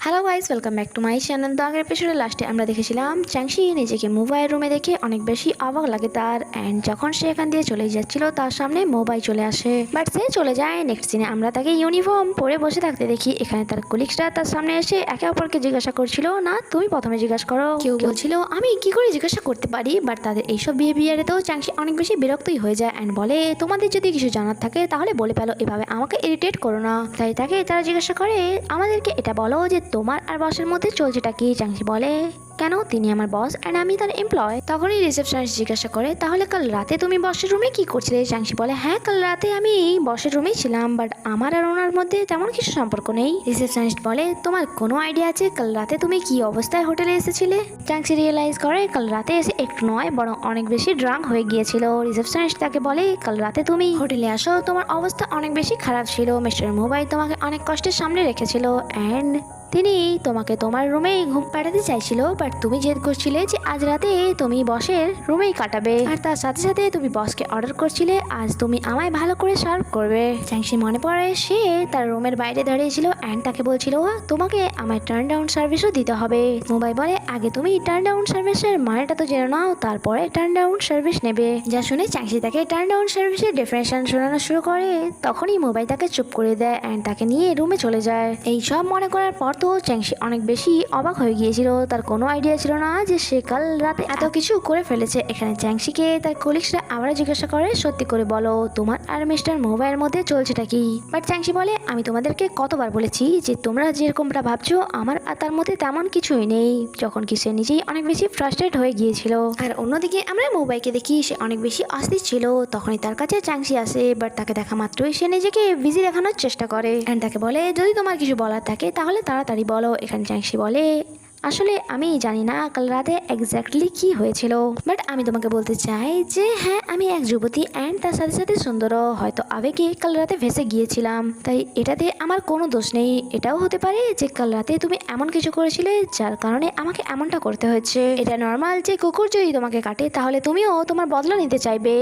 Hello guys, welcome back to my channel. তো আগের এপিসোডে লাস্টে আমরা দেখেছিলাম চ্যাংশি নিজেকে মোবাইল রুমে দেখে অনেক বেশি অবাক লাগে তার। অ্যান্ড যখন সে এখান দিয়ে চলে যাচ্ছিল তার সামনে মোবাইল চলে আসে, বাট সে চলে যায়। নেক্সট দিনে আমরা তাকে ইউনিফর্ম পরে বসে থাকতে দেখি। এখানে তার কলিগসরা তার সামনে এসে একে অপরকে জিজ্ঞাসা করছিল, না তুমি প্রথমে জিজ্ঞাসা করো। কেউ বলছিল আমি কি করে জিজ্ঞাসা করতে পারি, বাট তাদের এইসব বিহেভিয়ারে তো চ্যাংশি অনেক বেশি বিরক্তই হয়ে যায়। অ্যান্ড বলে তোমাদের যদি কিছু জানার থাকে তাহলে বলে ফেলো, এভাবে আমাকে ইরিটেট করো না। তাই তাকে তারা জিজ্ঞাসা করে আমাদেরকে এটা বলো যে তোমার আর বসের মধ্যে চলছেটা কি। চ্যাংশি বলে কেন, তিনি আমার বস অ্যান্ড আমি তার এমপ্লয়। তখনই রিসেপশনিস্ট জিজ্ঞাসা করে তাহলে কাল রাতে তুমি বসের রুমে কি করছিলে। চ্যাংশি বলে হ্যাঁ, কাল রাতে আমি বসের রুমেই ছিলাম, বাট আমার আর ওনার মধ্যে তেমন কিছু সম্পর্ক নেই। রিসেপশনিস্ট বলে তোমার কোনো আইডিয়া আছে কাল রাতে তুমি কি অবস্থায় হোটেলে এসেছিলে। চ্যাংশি রিয়েলাইজ করে কাল রাতে এসে একটু নয় বরং অনেক বেশি ড্রাঙ্ক হয়ে গিয়েছিল। রিসেপশনিস্ট তাকে বলে কাল রাতে তুমি হোটেলে আসো, তোমার অবস্থা অনেক বেশি খারাপ ছিল, মিস্টার মোবাইল তোমাকে অনেক কষ্টের সামনে রেখেছিল অ্যান্ড তিনি তোমাকে তোমার রুমেই ঘুম পাঠাতে চাইছিল, বাট তুমি জেদ করছিলে যে আজ রাতে তুমি বসের রুমেই কাটাবে। আর তার সাথে সাথে তুমি বসকে অর্ডার করছিলে আজ তুমি আমায় ভালো করে সার্ভ করবে। চ্যাংশি মনে পড়ে সে তার রুমের বাইরে দাঁড়িয়েছিল অ্যান্ড তাকে বলছিল তোমাকে আমায় টার্ন ডাউন সার্ভিসও দিতে হবে। মোবাইল বলে আগে তুমি টার্ন ডাউন সার্ভিসের মানেটা তো জেনে নাও, তারপরে টার্ন ডাউন সার্ভিস নেবে। যা শুনে চ্যাংশি তাকে টার্ন ডাউন সার্ভিসের ডেফিনেশন শোনানো শুরু করে। তখনই মোবাইল তাকে চুপ করে দেয় অ্যান্ড তাকে নিয়ে রুমে চলে যায়। এই সব মনে করার পর তো চ্যাংশি অনেক বেশি অবাক হয়ে গিয়েছিল। তার কোনো আইডিয়া ছিল না যে সে কাল রাতে এত কিছু করে ফেলেছে। এখানে চ্যাংশিকে তার কলিগসরা আবারও জিজ্ঞাসা করে সত্যি করে বলো তোমার আর মিস্টার মোবাইলের মধ্যে চলছেটা কি। বাট চ্যাংশি বলে আমি তোমাদেরকে কতবার বলেছি যে তোমরা যেরকমটা ভাবছো আমার আর তার মধ্যে তেমন কিছুই নেই। যখন কি সে নিজেই অনেক বেশি ফ্রাস্ট্রেট হয়ে গিয়েছিল। আর অন্যদিকে আমরা মোবাইলকে দেখি সে অনেক বেশি অস্থির ছিল। তখনই তার কাছে চ্যাংশি আসে, বাট তাকে দেখা মাত্রই সে নিজেকে বিজি দেখানোর চেষ্টা করে অ্যান্ড তাকে বলে যদি তোমার কিছু বলার থাকে তাহলে তাড়াতাড়ি বলো। এখানে চ্যাংশি বলে আসলে আমি জানি না কাল রাতে এক্স্যাক্টলি কি হয়েছিল, বাট আমি তোমাকে বলতে চাই যে হ্যাঁ আমি এক যুবতী অ্যান্ড তার সাথে সাথে সুন্দরও, হয়তো আবেগে কাল রাতে ভেসে গিয়েছিলাম, তাই এটাতে আমার কোনো দোষ নেই। এটাও হতে পারে যে কাল রাতে তুমি এমন কিছু করেছিলে যার কারণে আমাকে এমনটা করতে হচ্ছে। এটা নর্মাল যে কুকুর যদি তোমাকে কাটে তাহলে তুমিও তোমার বদলা নিতে চাইবে।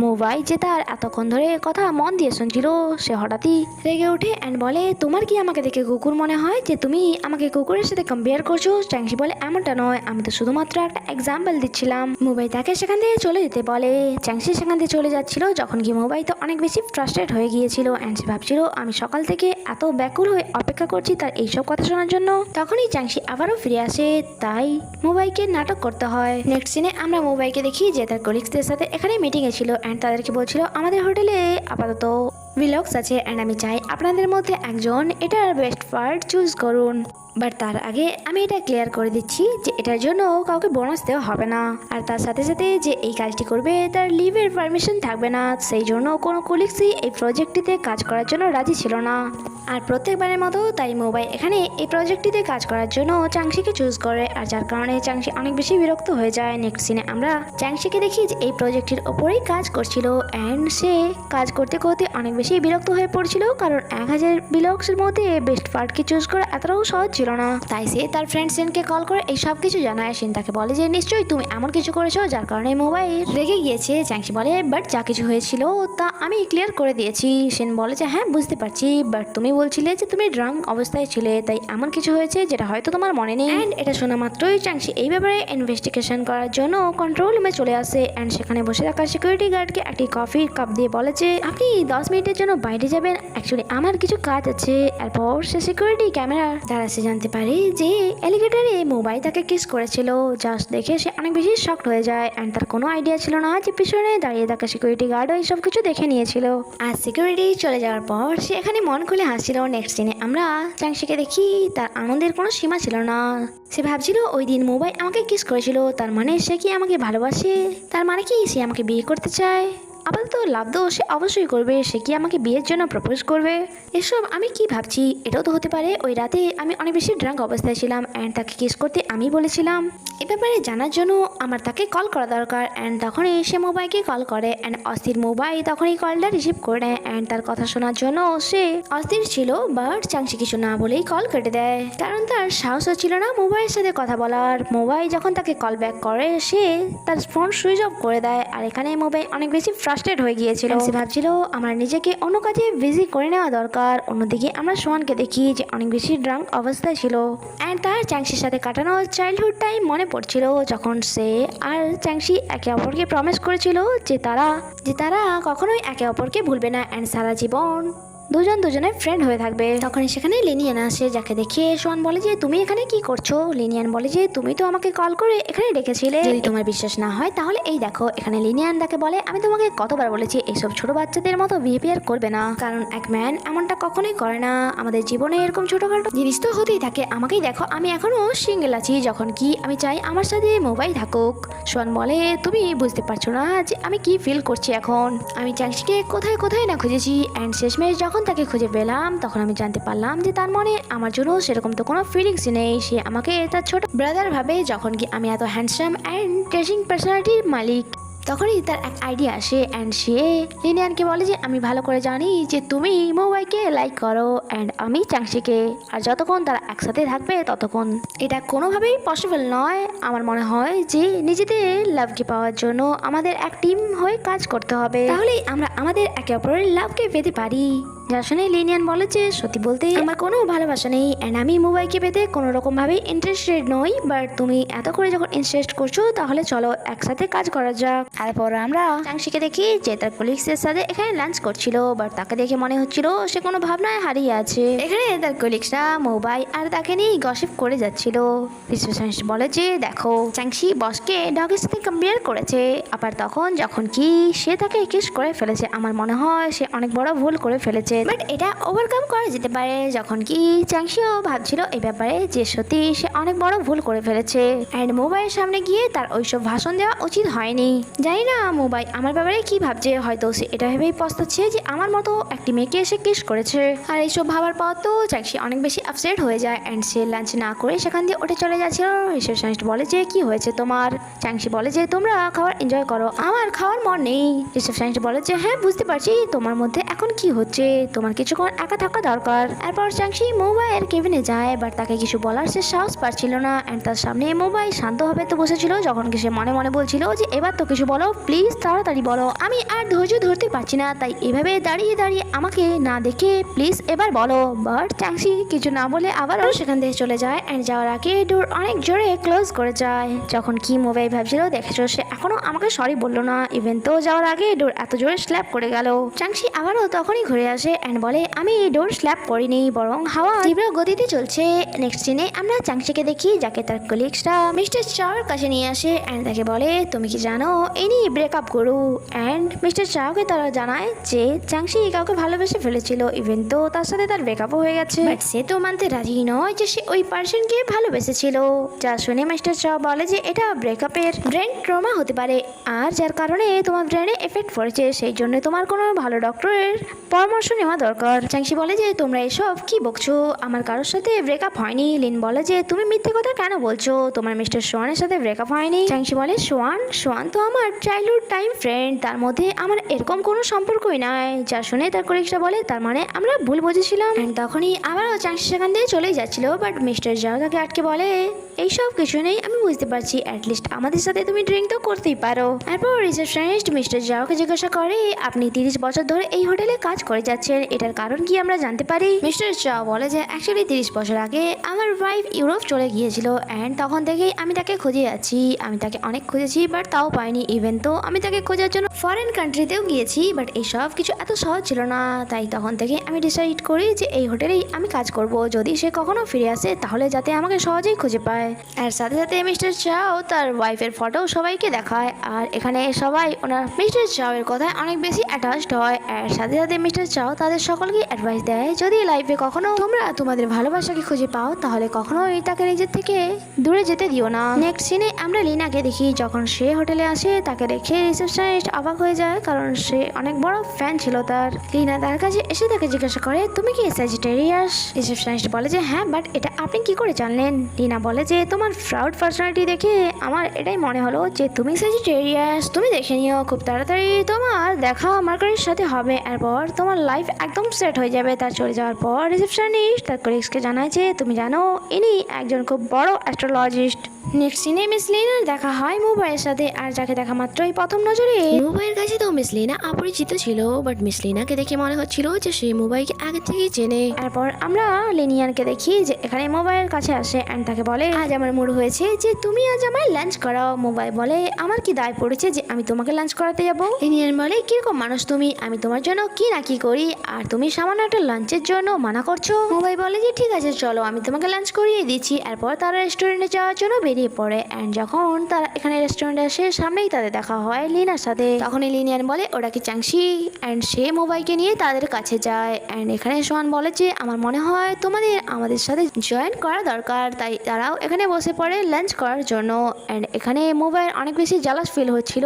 মোবাইল যে তার এতক্ষণ ধরে কথা মন দিয়ে শুনছিল সে হঠাৎই রেগে ওঠে অ্যান্ড বলে তোমার কি আমাকে দেখে কুকুর মনে হয় যে তুমি আমাকে কুকুরের সাথে কম্পেয়ার করছো। চ্যাংশি বলে এমনটা নয়, আমি তো শুধুমাত্র একটা এক্সাম্পল দিচ্ছিলাম। মোবাইল তাকে সেখান থেকে চলে যেতে বলে। চ্যাংশি সেখান থেকে চলে যাচ্ছিল যখন কি মোবাইল তো অনেক বেশি ফ্রাস্ট্রেট হয়ে গিয়েছিল অ্যান্ড সে ভাবছিল আমি সকাল থেকে এত ব্যাকুল হয়ে অপেক্ষা করছি তার এইসব কথা শোনার জন্য। তখনই চ্যাংশি আবারও ফিরে আসে, তাই মোবাইলকে নাটক করতে হয়। নেক্সট সিনে আমরা মোবাইলকে দেখি যে তার কলিগসদের সাথে এখানে মিটিংয়ে ছিল অ্যান্ড তাদেরকে বলছিল আমাদের হোটেলে আপাতত ভিলগস আছে অ্যান্ড আমি চাই আপনাদের মধ্যে একজন এটার বেস্ট পার্ট চুজ করুন। বাট তার আগে আমি এটা ক্লিয়ার করে দিচ্ছি যে এটার জন্য কাউকে বোনাস দেওয়া হবে না, আর তার সাথে সাথে যে এই কাজটি করবে তার লিভের পারমিশন থাকবে না। সেই জন্য কোনো কলিগসই এই প্রজেক্টটিতে কাজ করার জন্য রাজি ছিল না। আর প্রত্যেকবারের মতো তাই মোবাইল এখানে এই প্রজেক্টটিতে কাজ করার জন্য চ্যাংশিকে চুজ করে, আর যার কারণে চ্যাংশি অনেক বেশি বিরক্ত হয়ে যায়। নেক্সট সিনে আমরা চ্যাংশিকে দেখি যে এই প্রজেক্টটির ওপরেই কাজ করছিল অ্যান্ড সে কাজ করতে করতে অনেক বেশি বিরক্ত হয়ে পড়ছিল, কারণ 1000 ভিলগসের মধ্যে বেস্ট পার্টকে চুজ করা এতটাও সহজ ছিল না। তাই সে তার ফ্রেন্ড সেনকে কল করে এই সব কিছু জানায়। সেন তাকে বলে যে নিশ্চয়ই তুমি এমন কিছু করেছো যার কারণে মোবাইল রেগে গিয়েছে। চ্যাংশি বলে বাট যা কিছু হয়েছিল তা আমি ক্লিয়ার করে দিয়েছি। সেন বলে যে হ্যাঁ বুঝতে পারছি, বাট তুমি বলছিলে যে তুমি ড্রাঙ্ক অবস্থায় ছিলে, তাই এমন কিছু হয়েছে যেটা হয়তো তোমার মনে নেই। অ্যান্ড এটা শোনা মাত্রই চ্যাংশি এই ব্যাপারে ইনভেস্টিগেশন করার জন্য কন্ট্রোল রুমে চলে আসে অ্যান্ড সেখানে বসে থাকা সিকিউরিটি গার্ডকে একটি কফির কাপ দিয়ে বলে যে আপনি 10 মিনিটের জন্য বাইরে যাবেন, অ্যাকচুয়ালি আমার কিছু কাজ আছে। এরপর সে সিকিউরিটি ক্যামেরার দ্বারা সে জানতে পারে যে এলিগেটরে মোবাইল তাকে কিস করেছিল। জাস্ট দেখে সে অনেক বেশি শকড হয়ে যায় অ্যান্ড তার কোনো আইডিয়া ছিল না যে পিছনে দাঁড়িয়ে থাকা সিকিউরিটি গার্ডও এই সব কিছু দেখে নিয়েছিল। আর সিকিউরিটি চলে যাওয়ার পর সে এখানে মন খুলে হাসছিল। নেক্সট দিনে আমরা চ্যাংশিকে দেখি তার আনন্দের কোনো সীমা ছিল না। সে ভাবছিল ওই দিন মোবাইল আমাকে কিস করেছিল, তার মানে সে কি আমাকে ভালোবাসে, তার মানে কি সে আমাকে বিয়ে করতে চায়। আপাতত লাভ তো সে অবশ্যই করবে, সে কি আমাকে বিয়ের জন্য প্রপোজ করবে। এসব আমি কি ভাবছি, এটাও তো হতে পারে ওই রাতে আমি অনেক বেশি ড্রাঙ্ক অবস্থায় ছিলাম অ্যান্ড তাকে কিস করতে আমি বলেছিলাম। এ ব্যাপারে জানার জন্য আমার তাকে কল করা দরকার অ্যান্ড তখনই সে মোবাইলকে কল করে অ্যান্ড অস্থির মোবাইল তখনই কলটা রিসিভ করে নেয় অ্যান্ড তার কথা শোনার জন্য সে অস্থির ছিল, বাট চ্যাংশি কিছু না বলেই কল কেটে দেয়, কারণ তার সাহস হচ্ছিল না মোবাইলের সাথে কথা বলার। মোবাইল যখন তাকে কল ব্যাক করে সে তার ফোন সুইচ অফ করে দেয় আর এখানে মোবাইল অনেক বেশি ফ্রাস্ট্রেট হয়ে গিয়েছিল। সে ভাবছিল আমার নিজেকে অন্য কাজে বিজি করে নেওয়া দরকার। অন্যদিকে আমরা সোহানকে দেখি যে অনেক বেশি ড্রাঙ্ক অবস্থায় ছিল অ্যান্ড তার চ্যাংসির সাথে কাটানো চাইল্ডহুড টাইম মনে পড়ছিল, যখন সে আর চ্যাংসি একে অপরকে প্রমিস করেছিল যে তারা কখনোই একে অপরকে ভুলবে না অ্যান্ড সারা জীবন দুজনের ফ্রেন্ড হয়ে থাকবে। তখন সেখানে লিনিয়ান আসে, যাকে দেখে সোহান বলে যে তুমি এখানে কি করছো। লিনিয়ান বলে যে তুমি তো আমাকে কল করে এখানে ডেকেছিলে, যদি তোমার বিশ্বাস না হয় তাহলে এই দেখো। এখানে লিনিয়ান তাকে বলে আমি তোমাকে কতবার বলেছি এইসব ছোট বাচ্চাদের মতো বিহেভিয়ার করবে না, কারণ এক ম্যান এমনটা কখনোই করে না। আমাদের জীবনে এরকম ছোটখাটো জিনিস তো হতেই থাকে। আমাকেই দেখো, আমি এখনো সিঙ্গেল আছি, যখন কি আমি চাই আমার সাথে মোবাইল থাকুক। সোহান বলে তুমি বুঝতে পারছো না যে আমি কি ফিল করছি এখন। আমি চ্যাংসিকে কোথায় কোথায় না খুঁজেছি অ্যান্ড শেষমেশ যখন তাকে খুঁজে পেলাম তখন আমি জানতে পারলাম যে তার মনে আমার জন্য সেরকম তো কোনো ফিলিংসই নেই। সে আমাকে তার ছোট ব্রাদার ভাবে, যখন কি আমি এত হ্যান্ডসাম অ্যান্ড ক্যাশিং পার্সোনালিটির মালিক। তখনই তার এক আইডিয়া আসে অ্যান্ড সে লিনিয়ানকে বলে যে আমি ভালো করে জানি যে তুমি মোবাইলকে লাইক করো অ্যান্ড আমি চ্যাংসিকে, আর যতক্ষণ তারা একসাথে থাকবে ততক্ষণ এটা কোনোভাবেই পসিবল নয়। আমার মনে হয় যে নিজেদের লাভকে পাওয়ার জন্য আমাদের এক টিম হয়ে কাজ করতে হবে, তাহলেই আমরা আমাদের একে অপরের লাভকে পেতে পারি। যা শুনে লিনিয়ান বলে যে সত্যি বলতে আমার কোনো ভালোবাসা নেই অ্যান্ড আমি মোবাইলকে পেতে কোনো রকম ভাবে ইন্টারেস্টেড নই, বাট তুমি এত করে যখন ইনসিস্ট করছো তাহলে চলো একসাথে কাজ করা যাক। তারপর আমরা চ্যাংসিকে দেখি যে তার কলিগসের সাথে এখানে লাঞ্চ করছিল, বাট তাকে দেখে মনে হচ্ছিল সে কোনো ভাবনায় হারিয়ে আছে। এখানে তার কলিগসরা মোবাইল আর তাকে নিয়ে গসিপ করে যাচ্ছিল। রিসেপশনিস্ট বলে যে দেখো চ্যাংসি বসকে ডগের সাথে কম্পেয়ার করেছে, আবার তখন যখন কি সে তাকে কিস করে ফেলেছে। আমার মনে হয় সে অনেক বড় ভুল করে ফেলেছে, বাট এটা ওভারকাম করা যেতে পারে। যখন কি চ্যাংসিও ভাবছিল এই ব্যাপারে যে সত্যি সে অনেক বড় ভুল করে ফেলেছে অ্যান্ড মোবাইলের সামনে গিয়ে তার ওইসব ভাষণ দেওয়া উচিত হয়নি। জানি না মোবাইল আমার ব্যাপারে কি ভাবছে, হয়তো সে এটা ভেবেই পস্তাচ্ছে যে আমার মতো একটি মেয়েকে এসে কিস করেছে। আর এইসব ভাবার পর তো চ্যাংসি অনেক বেশি আপসেট হয়ে যায় অ্যান্ড সে লাঞ্চ না করে সেখান দিয়ে উঠে চলে যাচ্ছিল। রিসেপশনিস্ট বলে যে কি হয়েছে তোমার। চ্যাংসি বলে যে তোমরা খাবার এনজয় করো, আমার খাওয়ার মন নেই। রিসেপশনিস্ট বলে যে হ্যাঁ বুঝতে পারছি তোমার মধ্যে এখন কি হচ্ছে, তোমার কিছুক্ষণ একা থাকা দরকার। এরপর চ্যাংসি মোবাইল কেবিনে যায়, বাট তাকে কিছু বলার সে সাহস পাচ্ছিল না অ্যান্ড তার সামনে মোবাইল শান্তভাবে তো বসেছিল, যখন কি সে মনে মনে বলছিল যে এবার তো কিছু বলো, প্লিজ তাড়াতাড়ি বলো, আমি আর ধৈর্য ধরতে পারছি না, তাই এভাবে দাঁড়িয়ে দাঁড়িয়ে আমাকে না দেখে প্লিজ এবার বলো। বাট চ্যাংসি কিছু না বলে আবারও সেখান থেকে চলে যায় অ্যান্ড যাওয়ার আগে ডোর অনেক জোরে ক্লোজ করে যায়। যখন কি মোবাইল ভাবছিল দেখেছো সে এখনো আমাকে সরি বললো না, ইভেন তো যাওয়ার আগে ডোর এত জোরে স্ল্যাপ করে গেল। চ্যাংসি আবারও তখনই ঘুরে আসে অ্যান্ড বলে আমি ডোর স্ল্যাপ করিনি, বরং হাওয়া তীব্র গতিতে চলছে। নেক্সট সিনে আমরা চ্যাংসিকে দেখি, যাকে তার কলিগসরা মিস্টার চাওয়ের কাছে নিয়ে আসে অ্যান্ড তাকে বলে তুমি কি জানো ইনি ব্রেকআপ করু। অ্যান্ড মিস্টার চাওকে তারা জানায় যে চ্যাংসি কাউকে ভালোবেসে ফেলেছিল, ইভেন তো তার সাথে তার ব্রেকআপও হয়ে গেছে, বাট সে তো মানতে রাজি নয় যে সে ওই পার্সনকে ভালোবেসেছিল। যা শুনে মিস্টার চাও বলে যে এটা ব্রেকআপের ব্রেন ট্রমা হতে পারে, আর যার কারণে তোমার ব্রেনে এফেক্ট পড়েছে, সেই জন্য তোমার কোনো ভালো ডক্টরের পরামর্শ নেওয়া দরকার। চ্যাংসি বলে যে তোমরা এসব কি বকছো, আমার কারোর সাথে ব্রেকআপ হয়নি। লিন বলে যে তুমি মিথ্যে কথা কেন বলছো, তোমার মিস্টার সোয়ানের সাথে ব্রেকআপ হয়নি। চ্যাংসি বলে সোয়ান তো আমার চাইল্ডহুড টাইম ফ্রেন্ড, তার মধ্যে আমার এরকম কোনো সম্পর্কই নাই। যা শুনে তার কলিগসরা বলে তার মানে আমরা ভুল বুঝেছিলাম। তখনই আবারও চ্যাংসি সেখান দিয়ে চলে যাচ্ছিল, বাট মিস্টার জাও তাকে আটকে বলে এইসব কিছু নেই, আমি বুঝতে পারছি, অ্যাটলিস্ট আমাদের সাথে তুমি ড্রিঙ্ক তো করতেই পারো। এরপর রিসেপশনিস্ট মিস্টার জাওকে জিজ্ঞাসা করে আপনি 30 বছর ধরে এই হোটেলে কাজ করে যাচ্ছেন, এটার কারণ কি আমরা জানতে পারি। মিস্টার চাও বলে যে অ্যাকচুয়ালি 30 বছর আগে আমার ওয়াইফ ইউরোপ চলে গিয়েছিল অ্যান্ড তখন থেকেই আমি তাকে খুঁজে যাচ্ছি। আমি তাকে অনেক খুঁজেছি বাট তাও পাইনি, ইভেন তো আমি তাকে খোঁজার জন্য ফরেন কান্ট্রিতেও গিয়েছি, বাট এইসব কিছু এত সহজ ছিল না। তাই তখন থেকে আমি ডিসাইড করি যে এই হোটেলেই আমি কাজ করব, যদি সে কখনো ফিরে আসে তাহলে যাতে আমাকে সহজেই খুঁজে পায়। আর সাথে সাথে মিস্টার চাও তার ওয়াইফের ফটো সবাইকে দেখায়, আর এখানে সবাই ওনার মিস্টার চাও এর কথায় অনেক বেশি অ্যাটাচড হয়। আর সাথে সাথে মিস্টার চাও তাদের সকলকে অ্যাডভাইস দেয় যদি লাইফে কখনো তোমরা তোমাদের ভালোবাসাকে খুঁজে পাও তাহলে কখনোই তাকে নিজের থেকে দূরে যেতে দিও না। নেক্সট সিনে আমরা লিনাকে দেখি, যখন সে হোটেলে আসে তাকে দেখে রিসেপশনিস্ট অবাক হয়ে যায়, কারণ সে অনেক বড় ফ্যান ছিল তার। লিনা তার কাছে এসে তাকে জিজ্ঞাসা করে তুমি কি স্যাজিটেরিয়াস। রিসেপশনিস্ট বলে যে হ্যাঁ, বাট এটা আপনি কি করে জানলেন। লিনা বলে যে তোমার প্রাউড পার্সোনালিটি দেখে আমার এটাই মনে হলো যে তুমি স্যাজিটেরিয়াস, তুমি দেখে নিও খুব তাড়াতাড়ি তোমার দেখা মার্কারের সাথে হবে, এরপর তোমার লাইফ একদম সেট হয়ে যাবে। তার চলে যাওয়ার পর রিসেপশনিস্ট তার কলিগসকে জানায় যে তুমি জানো ইনি একজন খুব বড় অ্যাস্ট্রোলজিস্ট। নেক্সট সিনে মিস লিনার দেখা হয় মুম্বাইয়ের সাথে, আর যাকে দেখা মাত্রই প্রথম নজরে মুম্বাইয়ের কাছে তো মিস লিনা অপরিচিত ছিল, বাট মিস লিনাকে দেখে মনে হচ্ছিল যে সে মুম্বাইকে আগে থেকেই চেনে। তারপর আমরা লিনিয়ানকে দেখি যে এখানে মোবাইলের কাছে আসে অ্যান্ড তাকে বলে আজ আমার মুড হয়েছে যে তুমি আজ আমায় লাঞ্চ করাও। মোবাইল বলে আমার কি দায় পড়েছে যে আমি তোমাকে লাঞ্চ করাতে যাবো। লিনিয়ান বলে কিরকম মানুষ তুমি, আমি তোমার জন্য কি না কি করি আর তুমি সামান্য একটা লাঞ্চের জন্য মানা করছো। মোবাইল বলে যে ঠিক আছে চলো আমি তোমাকে লাঞ্চ করিয়ে দিচ্ছি। এরপর তারা রেস্টুরেন্টে যাওয়ার জন্য বেরিয়ে পড়ে অ্যান্ড যখন তারা এখানে রেস্টুরেন্টে আসে সামনেই তাদের দেখা হয় লিনার সাথে। তখনই লিনিয়ান বলে ওরা কি চাংশি অ্যান্ড সে মোবাইলকে নিয়ে তাদের কাছে যায় অ্যান্ড এখানে সোয়ান বলে যে আমার মনে হয় তোমাদের আমাদের সাথে জয়েন করা দরকার। তাই তারাও এখানে বসে পড়ে লাঞ্চ করার জন্য অ্যান্ড এখানে মোবাইল অনেক বেশি জালাস ফিল হচ্ছিল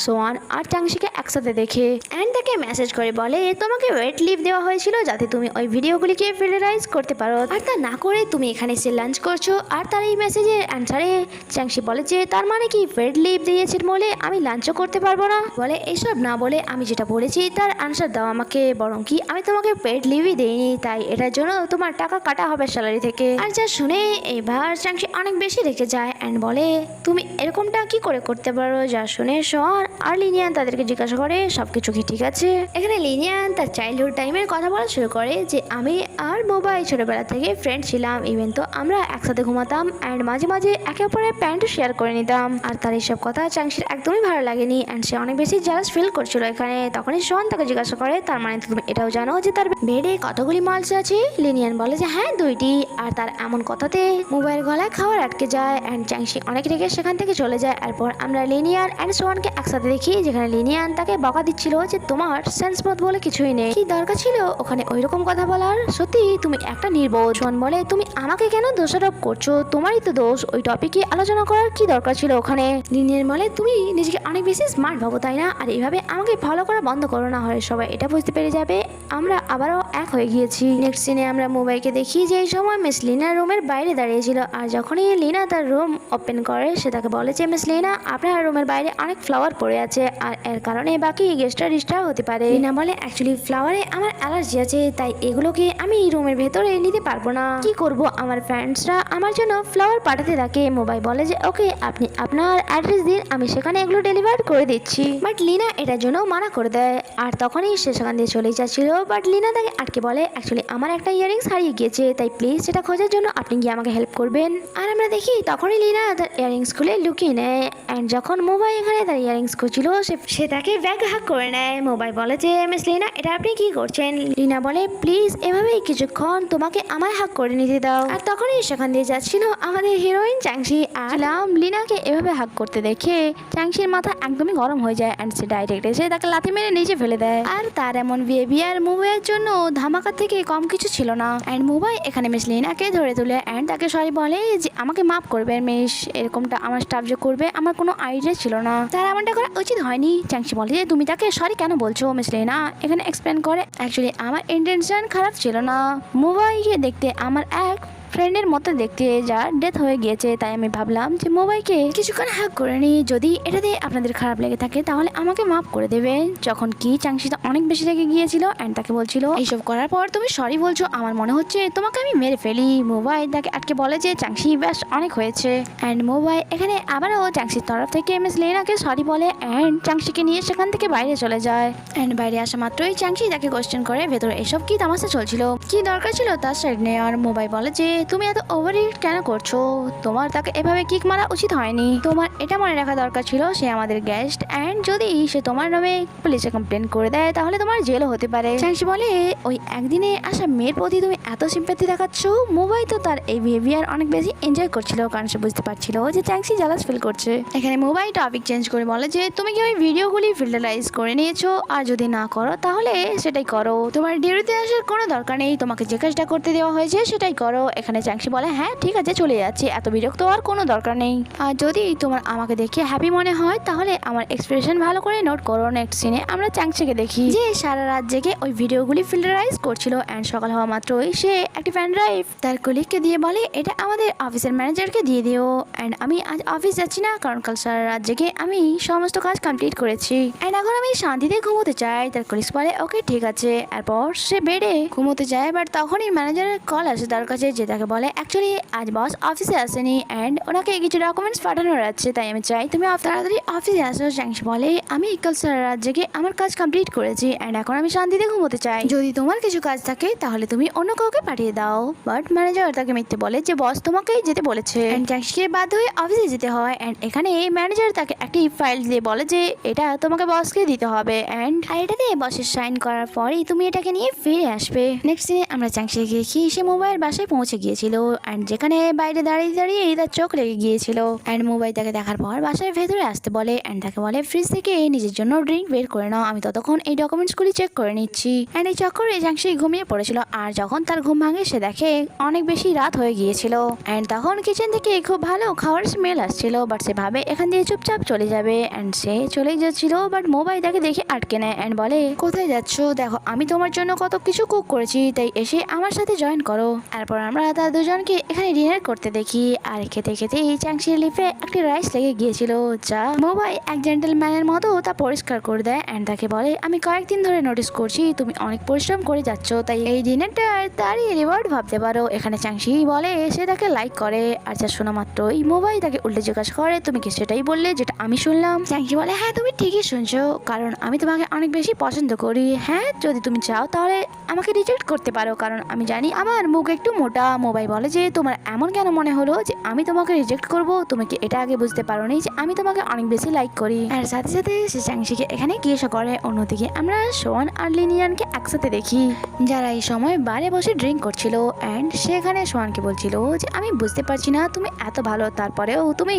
সোয়ান আর চাংশিকে একসাথে দেখে অ্যান্ড তাকে মেসেজ করে বলে তোমাকে ওয়েট লিভ দেওয়া হয়েছিল যাতে তুমি ওই ভিডিওগুলিকে ফিল্টারাইজ করতে পারো, আর তা না করে তুমি এখানে এসে লাঞ্চ করছো। আর তার এই মেসেজের অ্যান্সারে চাংশি বলে যে তার মানে কি ওয়েট লিভ দিয়েছেন বলে আমি লাঞ্চও করতে পারবো না। বলে এসব না বলে আমি যেটা বলেছি তার আনসার দাও আমাকে, বরং কি আমি তোমাকে পেড লিভই দেইনি তাই এটার জন্য তোমার টাকা কাটা হবে স্যালারি থেকে। আর যা শুনে এবার চাংশি অনেক বেশি রেখে যায় অ্যান্ড বলে তুমি এরকমটা কি করে করতে পারো। যা শুনে সোয়ান আর লিনিয়ান তাদেরকে জিজ্ঞাসা করে সবকিছু কি ঠিক আছে। এখানে লিনিয়ান তার চাইল্ডহুড টাইমের কথা বলা শুরু করে যে আমি আর মোবাইল ছোটবেলা থেকে ফ্রেন্ড ছিলাম, ইভেন তো আমরা একসাথে ঘুমাতাম অ্যান্ড মাঝে মাঝে একে অপরের প্যান্ট শেয়ার করে নিতাম। আর তার এইসব কথা চাংশির একদমই ভালো লাগেনি অ্যান্ড সে অনেক বেশি জালাস ফিল করছিল এখানে। তখনই সোয়ান তাকে জিজ্ঞাসা করে তার মানে তুমি এটাও জানো যে তার বেডে কতগুলি মালস আছে। লিনিয়ান বলে যে হ্যাঁ 2টি। আর তার এমন কথাতে মোবাইল গলায় খাবার আটকে যায় অ্যান্ড চাংশি অনেক রেগে সেখান থেকে চলে যায়। এরপর আমরা লিনিয়ান অ্যান্ড সোয়ানকে একসাথে দেখি যেখানে লিনিয়ান তাকে বকা দিচ্ছিল যে তোমার সেন্স বোধ বলে কিছুই নেই, কি দরকার ছিল ওখানে ওইরকম কথা বলার, সত্যি তুমি একটা নির্বোধ। সোয়ান বলে তুমি আমাকে কেন দোষারোপ করছো, তোমারই তো দোষ, ওই টপিকে আলোচনা করার কি দরকার ছিল ওখানে। লিনিয়ান বলে তুমি নিজেকে অনেক বেশি স্মার্ট ভাবো তাই না, আর এইভাবে আমাকে ফলো করা বন্ধ করো, না হয় সবাই এটা বুঝতে পেরে যাবে আমরা আবারও এক হয়ে গিয়েছি। নেক্সট সিনে আমরা মোবাইলকে দেখি যে এই সময় মিস লিনা রুমের বাইরে দাঁড়িয়েছিল আর যখনই লিনা তার রুম ওপেন করে সে তাকে বলে যে মিস লিনা আপনার রুমের বাইরে অনেক ফ্লাওয়ার পড়ে আছে আর এর কারণে বাকি গেস্টরা ডিস্টার্ব হতে পারে। লিনা বলে অ্যাকচুয়ালি ফ্লাওয়ারে আমার অ্যালার্জি আছে তাই এগুলোকে আমি রুমের ভেতরে নিতে পারবো না, কি করব আমার ফ্রেন্ডসরা আমার জন্য ফ্লাওয়ার পাঠাতে থাকে। মোবাইল বলে যে ওকে আপনি আপনার অ্যাড্রেস দিন আমি সেখানে এগুলো ডেলিভার করে দিচ্ছি, বাট লিনা এটার জন্য মানা করে দেয়। আর তখনই সে সেখান দিয়ে চলে যাচ্ছিল বাট লিনা তাকে আটকে বলে অ্যাকচুয়ালি আমার একটা ইয়ারিংস হারিয়ে গিয়েছে তাই প্লিজ সেটা খোঁজার জন্য আপনি গিয়ে আমাকে হেল্প করবেন। আর আমরা দেখি তখনই লিনা তার ইয়ারিংস খুলে লুকিয়ে নেয় অ্যান্ড যখন মোবাইল এখানে তার ইয়ারিংস খুঁজছিল সে তাকে ব্যাগ হাক করে নেয়। মোবাইল বলে যে মিস লিনা এটা আপনি কি করছেন। লিনা বলে প্লিজ এভাবেই কিছুক্ষণ তোমাকে আমায় হাক করে নিতে দাও। আর তখনই সেখান দিয়ে যাচ্ছিল আমাদের হিরোইন চাংশি আর লিনাকে এভাবে হাক করতে দেখে চাংশির মাথা একদমই গরম হয়ে যায় অ্যান্ড সে ডাইরেক্ট এসে তাকে লাথি মেরে নিচে ফেলে দেয়। আর তার এমন বিহেভিয়ার মুম্বাইয়ের জন্য ধামাকা থেকে কম কিছু ছিল না অ্যান্ড মুম্বাই এখানে মিস লিনাকে ধরে তুলে অ্যান্ড তাকে সরি বলে যে আমাকে মাফ করবে মিস, এরকমটা আমার স্টাফ যে করবে আমার কোনো আইডিয়া ছিল না, তার এমনটা করা উচিত হয়নি। চাংশি বলে যে তুমি তাকে সরি কেন বলছো। মিস লিনা এখানে এক্সপ্লেন করে অ্যাকচুয়ালি আমার ইন্টেনশন খারাপ ছিল না, মুম্বাইকে দেখতে আমার এক ফ্রেন্ডের মতো দেখতে যার ডেথ হয়ে গিয়েছে তাই আমি ভাবলাম যে মোবাইলকে কিছুক্ষণ হ্যাক করে নিই, যদি এটাতে আপনাদের খারাপ লেগে থাকে তাহলে আমাকে মাফ করে দেবে। যখন কি চাংশিটা অনেক বেশি রেগে গিয়েছিল অ্যান্ড তাকে বলছিল এইসব করার পর তুমি সরি বলছো, আমার মনে হচ্ছে তোমাকে আমি মেরে ফেলি। মোবাইল তাকে আটকে বলে যে চাংশি ব্যাস অনেক হয়েছে অ্যান্ড মোবাইল এখানে আবারও চাংশির তরফ থেকে মিস লিনাকে সরি বলে অ্যান্ড চাংশিকে নিয়ে সেখান থেকে বাইরে চলে যায় অ্যান্ড বাইরে আসা মাত্রই চাংশি তাকে কোশ্চেন করে ভেতরে এসব কি তামাশা চলছিল, কি দরকার ছিল তার সাইড নেওয়ার। মোবাইল বলে যে তুমি এত ওভার রিয়েক্ট কেন করছো, তোমার তাকে এভাবে কিক মারা উচিত হয়নি, তোমার এটা মনে রাখা দরকার ছিল সে আমাদের গেস্ট অ্যান্ড যদি সে তোমার নামে পুলিশে কমপ্লেন করে দেয় তাহলে তোমার জেলও হতে পারে। চাংশি বলে ওই একদিনে আসা মেয়ের প্রতি তুমি এত সিম্প্যাথি দেখাচ্ছ। মোবাইল তো তার এই বিহেভিয়ার অনেক বেশি এনজয় করছিল কারণ সে বুঝতে পারছিল যে চাংশি জালাস ফিল করছে। এখানে মোবাইল টপিক চেঞ্জ করে বলে যে তুমি কি ওই ভিডিওগুলি ফিল্টারাইজ করে নিয়েছো, আর যদি না করো তাহলে সেটাই করো, তোমার ডিউটিতে আসার কোনো দরকার নেই, তোমাকে যে কাজটা করতে দেওয়া হয়েছে সেটাই করো। এখানে এখানে চ্যাংশি বলে হ্যাঁ ঠিক আছে চলে যাচ্ছি, এত বিরক্ত আর কোনো দরকার নেই। আর যদি তোমার আমাকে দেখে হ্যাপি মনে হয় তাহলে আমার এক্সপ্রেশন ভালো করে নোট করো। নেক্সট সিনে আমরা চ্যাংশিকে দেখি যে সারা রাত জেগে ওই ভিডিওগুলি ফিল্টারাইজ করছিল অ্যান্ড সকাল হওয়া মাত্রই সে একটি প্যান ড্রাইভ তার কলিগকে দিয়ে বলে এটা আমাদের অফিসের ম্যানেজারকে দিয়ে দিও অ্যান্ড আমি আজ অফিস যাচ্ছি না কারণ কাল সারা রাত জেগে আমি সমস্ত কাজ কমপ্লিট করেছি অ্যান্ড এখন আমি শান্তিতে ঘুমোতে চাই। তার কলিগস বলে ওকে ঠিক আছে। এরপর সে বেডে ঘুমোতে যায়, বাট তখনই ম্যানেজারের কল আসে তার কাছে, যে তাকে বলে অ্যাকচুয়ালি আজ বস অফিসে আসেনি অ্যান্ড ওনাকে কিছু ডকুমেন্টস পাঠানোর আছে, তাই আমি চাই তুমি তাড়াতাড়ি অফিসে আসো। চ্যাংশি বলে আমি কাল সারা রাত জেগে আমার কাজ কমপ্লিট করেছি অ্যান্ড এখন আমি শান্তিতে ঘুমোতে চাই, যদি তোমার কিছু কাজ থাকে তাহলে তুমি অন্য কাউকে পাঠিয়ে দাও। বাট ম্যানেজার তাকে মিথ্যে বলে যে বস তোমাকেই যেতে বলেছে অ্যান্ড চ্যাংশিকে বাধ্য হয়ে অফিসে যেতে হয় অ্যান্ড এখানে ম্যানেজার তাকে একটি ফাইল দিয়ে বলে যে এটা তোমাকে বসকে দিতে হবে অ্যান্ড এটাতে বসের সাইন করার পরেই তুমি এটাকে নিয়ে ফিরে আসবে। নেক্সট দিনে আমরা চ্যাংশিকে দেখি সে মোবাইল বাসায় পৌঁছে গিয়েছিল অ্যান্ড যেখানে বাইরে দাঁড়িয়ে দাঁড়িয়ে তার চোখ লেগে গিয়েছিল অ্যান্ড মোবাইল তাকে দেখার পর বাসায় ভেতরে আসতে বলে অ্যান্ড তাকে বলে ফ্রিজ থেকে নিজের জন্য ড্রিঙ্ক বের করে নাও, আমি ততক্ষণ এই ডকুমেন্টসগুলি চেক করে নিচ্ছি অ্যান্ড এই চক্করে চ্যাংশি ঘুমিয়ে পড়েছিল। আর যখন তার ঘুম ভাঙে সে দেখে অনেক বেশি রাত হয়ে গিয়েছিল অ্যান্ড তখন কিচেন থেকে খুব ভালো খাওয়ার স্মেল আসছিল, বাট সে ভাবে এখান দিয়ে চুপচাপ চলে যাবে অ্যান্ড সে চলেই যাচ্ছিল, বাট মোবাইল তাকে দেখে আটকে নেয় অ্যান্ড বলে কোথায় যাচ্ছ, দেখো আমি তোমার জন্য কত কিছু কুক করেছি, তাই এসে আমার সাথে জয়েন করো। এরপর আমরা তার দুজনকে এখানে ডিনার করতে দেখি আর খেতে খেতে চ্যাংশির লিপে একটি রাইস লেগে গিয়েছিল, যা মোবাইল এক জেন্টলম্যানের মতো তা পরিষ্কার করে দেয় অ্যান্ড তাকে বলে আমি কয়েকদিন ধরে নোটিস করছি তুমি অনেক পরিশ্রম করে যাচ্ছ, তাই এই ডিনারটা তারই রিওয়ার্ড ভাবতে পারো। এখানে চ্যাংশি বলে সে তাকে লাইক করে আর যা শোনা মাত্রই মোবাইল তাকে উল্টে জিজ্ঞাসা করে তুমি কি সেটাই বললে যেটা আমি শুনলাম। চ্যাংশি বলে হ্যাঁ তুমি ঠিকই শুনছো, কারণ আমি তোমাকে অনেক বেশি পছন্দ করি, হ্যাঁ যদি তুমি চাও তাহলে আমাকে রিজেক্ট করতে পারো কারণ আমি জানি আমার মুখ একটু মোটা। মোবাইল বলে যে তোমার এমন কেন মনে হলো যে আমি তোমাকে রিজেক্ট করব, তুমি কি এটা আগে বুঝতে পারো নি যে আমি তোমাকে অনেক বেশি লাইক করি। আর সাথে সাথে সে চ্যাংশিকে এখানে জিজ্ঞাসা করে। অন্যদিকে আমরা সোয়ান আর লিনিয়ানকে একসাথে দেখি যারা এই সময় বারে বসে ড্রিঙ্ক করছিল অ্যান্ড সেখানে সোয়ানকে বলছিল যে আমি বুঝতে পারছি না তুমি এত ভালো তারপরেও তুমি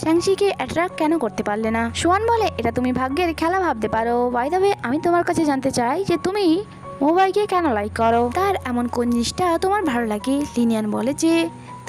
চ্যাংশিকে অ্যাট্রাক্ট কেন করতে পারলে না। সোয়ান বলে এটা তুমি ভাগ্যের খেলা ভাবতে পারো, বাই দ্য ওয়ে আমি তোমার কাছে জানতে চাই যে তুমি মোবাইলকে কেন লাইক করো, তার এমন কোন জিনিসটা তোমার ভালো লাগে। লিনিয়ান বলে যে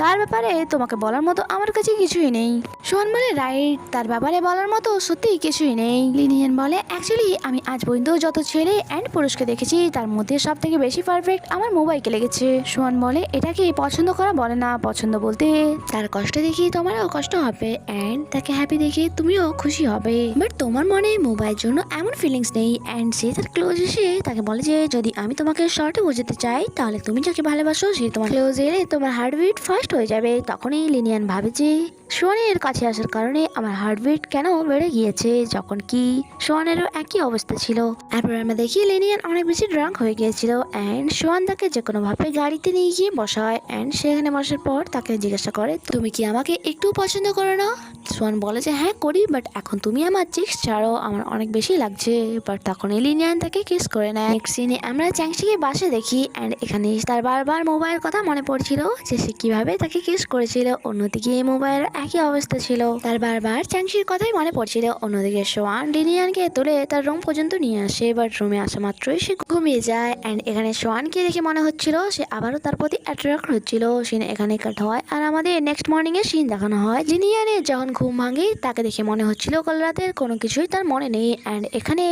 তার ব্যাপারে তোমাকে বলার মতো আমার কাছে কিছুই নেই। সোহান বলে রাইট, তার ব্যাপারে বলার মতো সত্যিই কিছুই নেই। লিনিয়ান বলে অ্যাকচুয়ালি আমি আজ পর্যন্ত যত ছেলে অ্যান্ড পুরুষকে দেখেছি তার মধ্যে সব থেকে বেশি পারফেক্ট আমার মোবাইলকে লেগেছে। সোহান বলে এটাকে পছন্দ করা বলে না, পছন্দ বলতে তার কষ্ট দেখি তোমারও কষ্ট হবে অ্যান্ড তাকে হ্যাপি দেখে তুমিও খুশি হবে, বাট তোমার মনে মোবাইলের জন্য এমন ফিলিংস নেই। অ্যান্ড সে তার ক্লোজ এসে তাকে বলে যে যদি আমি তোমাকে শর্টে বোঝাতে চাই তাহলে তুমি যাকে ভালোবাসো সে তোমার ক্লোজ এলে তোমার হার্টবিট ফাস্ট হয়ে যাবে। তখনই লিনিয়ান ভাবে যে সোয়ানের কাছে আসার কারণে আমার হার্টবিট কেন বেড়ে গিয়েছে, যখন কি সোয়ানেরও একই অবস্থা ছিল। তারপর আমরা দেখি লিনিয়ান অনেক বেশি ড্রাঙ্ক হয়ে গিয়েছিল অ্যান্ড সোয়ান তাকে যে কোনোভাবে গাড়িতে নিয়ে গিয়ে বসায় অ্যান্ড সেখানে বসার পর তাকে জিজ্ঞাসা করে তুমি কি আমাকে একটু পছন্দ করো না। সোয়ান বলে যে হ্যাঁ করি, বাট এখন তুমি আমার চিক্স ছাড়ো আমার অনেক বেশি লাগছে। বাট তখনই লিনিয়ান তাকে কিস করে নেয়। নেক্সট সিনে আমরা চ্যাংশিকে বাসে দেখি অ্যান্ড এখানে তার বারবার মোবাইল কথা মনে পড়ছিল যে সে কিভাবে তাকে কিস করেছিল। অন্যদিকে মোবাইলের একই অবস্থা ছিল, তার বারবার চ্যাংশির কথাই মনে পড়ছিল। অন্যদিকে সোয়ান লিনিয়ানকে তুলে তার রুম পর্যন্ত নিয়ে আসে, বাট রুমে আসা মাত্রই সে ঘুমিয়ে যায় অ্যান্ড এখানে সোয়ানকে দেখে মনে হচ্ছিল সে আবারও তার প্রতি অ্যাট্রাক্ট হচ্ছিল। সিন এখানে কাট হয় আর আমাদের নেক্সট মর্নিং এর সিন দেখানো হয়। লিনিয়ানের যখন ঘুম ভাঙে তাকে দেখে মনে হচ্ছিল কাল রাতের কোনো কিছুই তার মনে নেই অ্যান্ড এখানে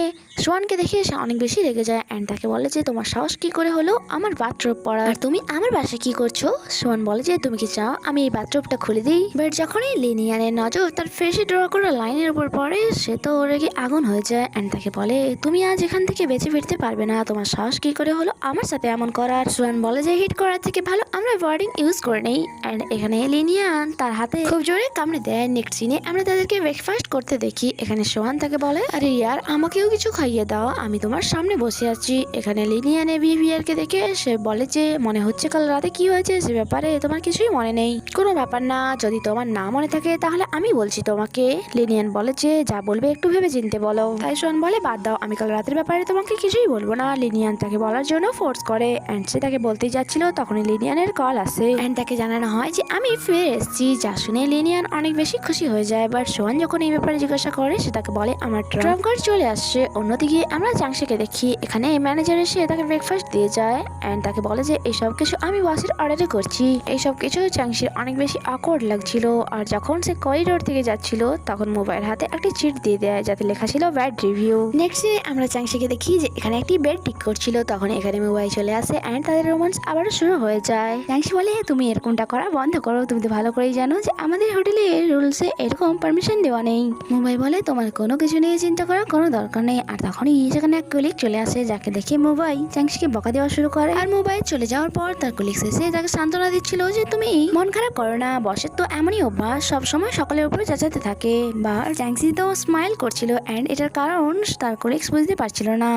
সোয়ানকে দেখে সে অনেক বেশি রেগে যায় অ্যান্ড তাকে বলে যে তোমার সাহস কি করে হলো আমার বাথরুম পড়া, আর তুমি আমার বাসায় কি করছো। সোয়ান বলে যে তুমি কি চাও আমি এই বাথরুমটা খুলে দিই। বাট যখনই লিনিয়ানের নজর তার ফেসে ড্র করা লাইনের উপর পড়ে সে তো রেগে আগুন হয়ে যায় অ্যান্ড তাকে বলে তুমি আজ এখান থেকে বেঁচে ফিরতে পারবে না, তোমার সাহস কি করে হলো আমার সাথে এমন করার। সোয়ান বলে যে হিট করার থেকে ভালো আমরা ওয়ার্ডিং ইউজ করে নেই অ্যান্ড এখানে লিনিয়ান তার হাতে খুব জোরে কামড়ে দেয়। নেক্সট সিনে আমরা তাদেরকে ব্রেকফাস্ট করতে দেখি। এখানে সোহান তাকে বলে আরে ইয়ার আমাকেও কিছু খাইয়ে দাও, আমি তোমার সামনে বসে আছি। এখানে লিনিয়ানের বিহেভিয়ারকে দেখে সে বলে যে মনে হচ্ছে কাল রাতে কি হয়েছে সে ব্যাপারে তোমার কিছুই মনে নেই। কোনো ব্যাপার না, যদি তোমার না মনে থাকে তাহলে আমি বলছি তোমাকে। লিনিয়ান বলে যে যা বলবে একটু ভেবে চিনতে বলো। তাই সোহান বলে বাদ দাও, আমি কাল রাতের ব্যাপারে তোমাকে কিছুই বলবো না। লিনিয়ান তাকে বলার জন্য ফোর্স করে অ্যান্ড সে তাকে বলতেই যাচ্ছিল তখনই লিনিয়ানের কল আসে অ্যান্ড তাকে জানানো হয় যে আমি ফিরে এসেছি। যা শুনে লিনিয়ান অনেক বেশি খুশি হয়ে যায়। বাট সোহান যখন এই ব্যাপারে জিজ্ঞাসা করে সে তাকে বলে আমার ট্রাম্প কার্ড চলে আসছে। অন্যদিকে আমরা চাংশিকে দেখি এখানে ম্যানেজার এসে তাকে ব্রেকফাস্ট দিয়ে যায় অ্যান্ড তাকে বলে যে এইসব কিছু আমি বসের অর্ডারে করছি। এইসব কিছু চাংশির অনেক বেশি অকওয়ার্ড লাগছিল। আর যখন সে করিডোর থেকে যাচ্ছিল তখন মোবাইল হাতে একটি চিট দিয়ে দেয় যাতে লেখা ছিল ব্যাড রিভিউ। নেক্সট ডে আমরা চাংশিকে দেখি যে এখানে একটি বেড ঠিক করছিল। তখন এখানে মোবাইল চলে আসে অ্যান্ড তাদের রোমান্স আবারও শুরু হয়ে যায়। চাংশি বলে তুমি এরকমটা করা বন্ধ করো, তুমি তো ভালো করেই জানো যে আমাদের হোটেলে রুলসে এরকম পারমিশন দেওয়া নেই। মোবাইল বলে তোমার কোনো কিছু নিয়ে চিন্তা করার কোনো দরকার নেই। আর তখনই সেখানে এক কলিগ চলে আসে যাকে দেখে মোবাইল চাংশিকে বকা দেওয়া শুরু করে। আর মোবাইল চলে যাওয়ার পর তার কলিগ এসে তাকে সান্ত্বনা দিচ্ছিল যে তুমি মন খারাপ করো না, বসের তো এমনই অভ্যাস, সবসময় সকলের উপরে চেঁচাতে থাকে। বা চাংশি তো স্মাইল করছিল অ্যান্ড এটার কারণ তার কলিগস বুঝতে পারছিল না।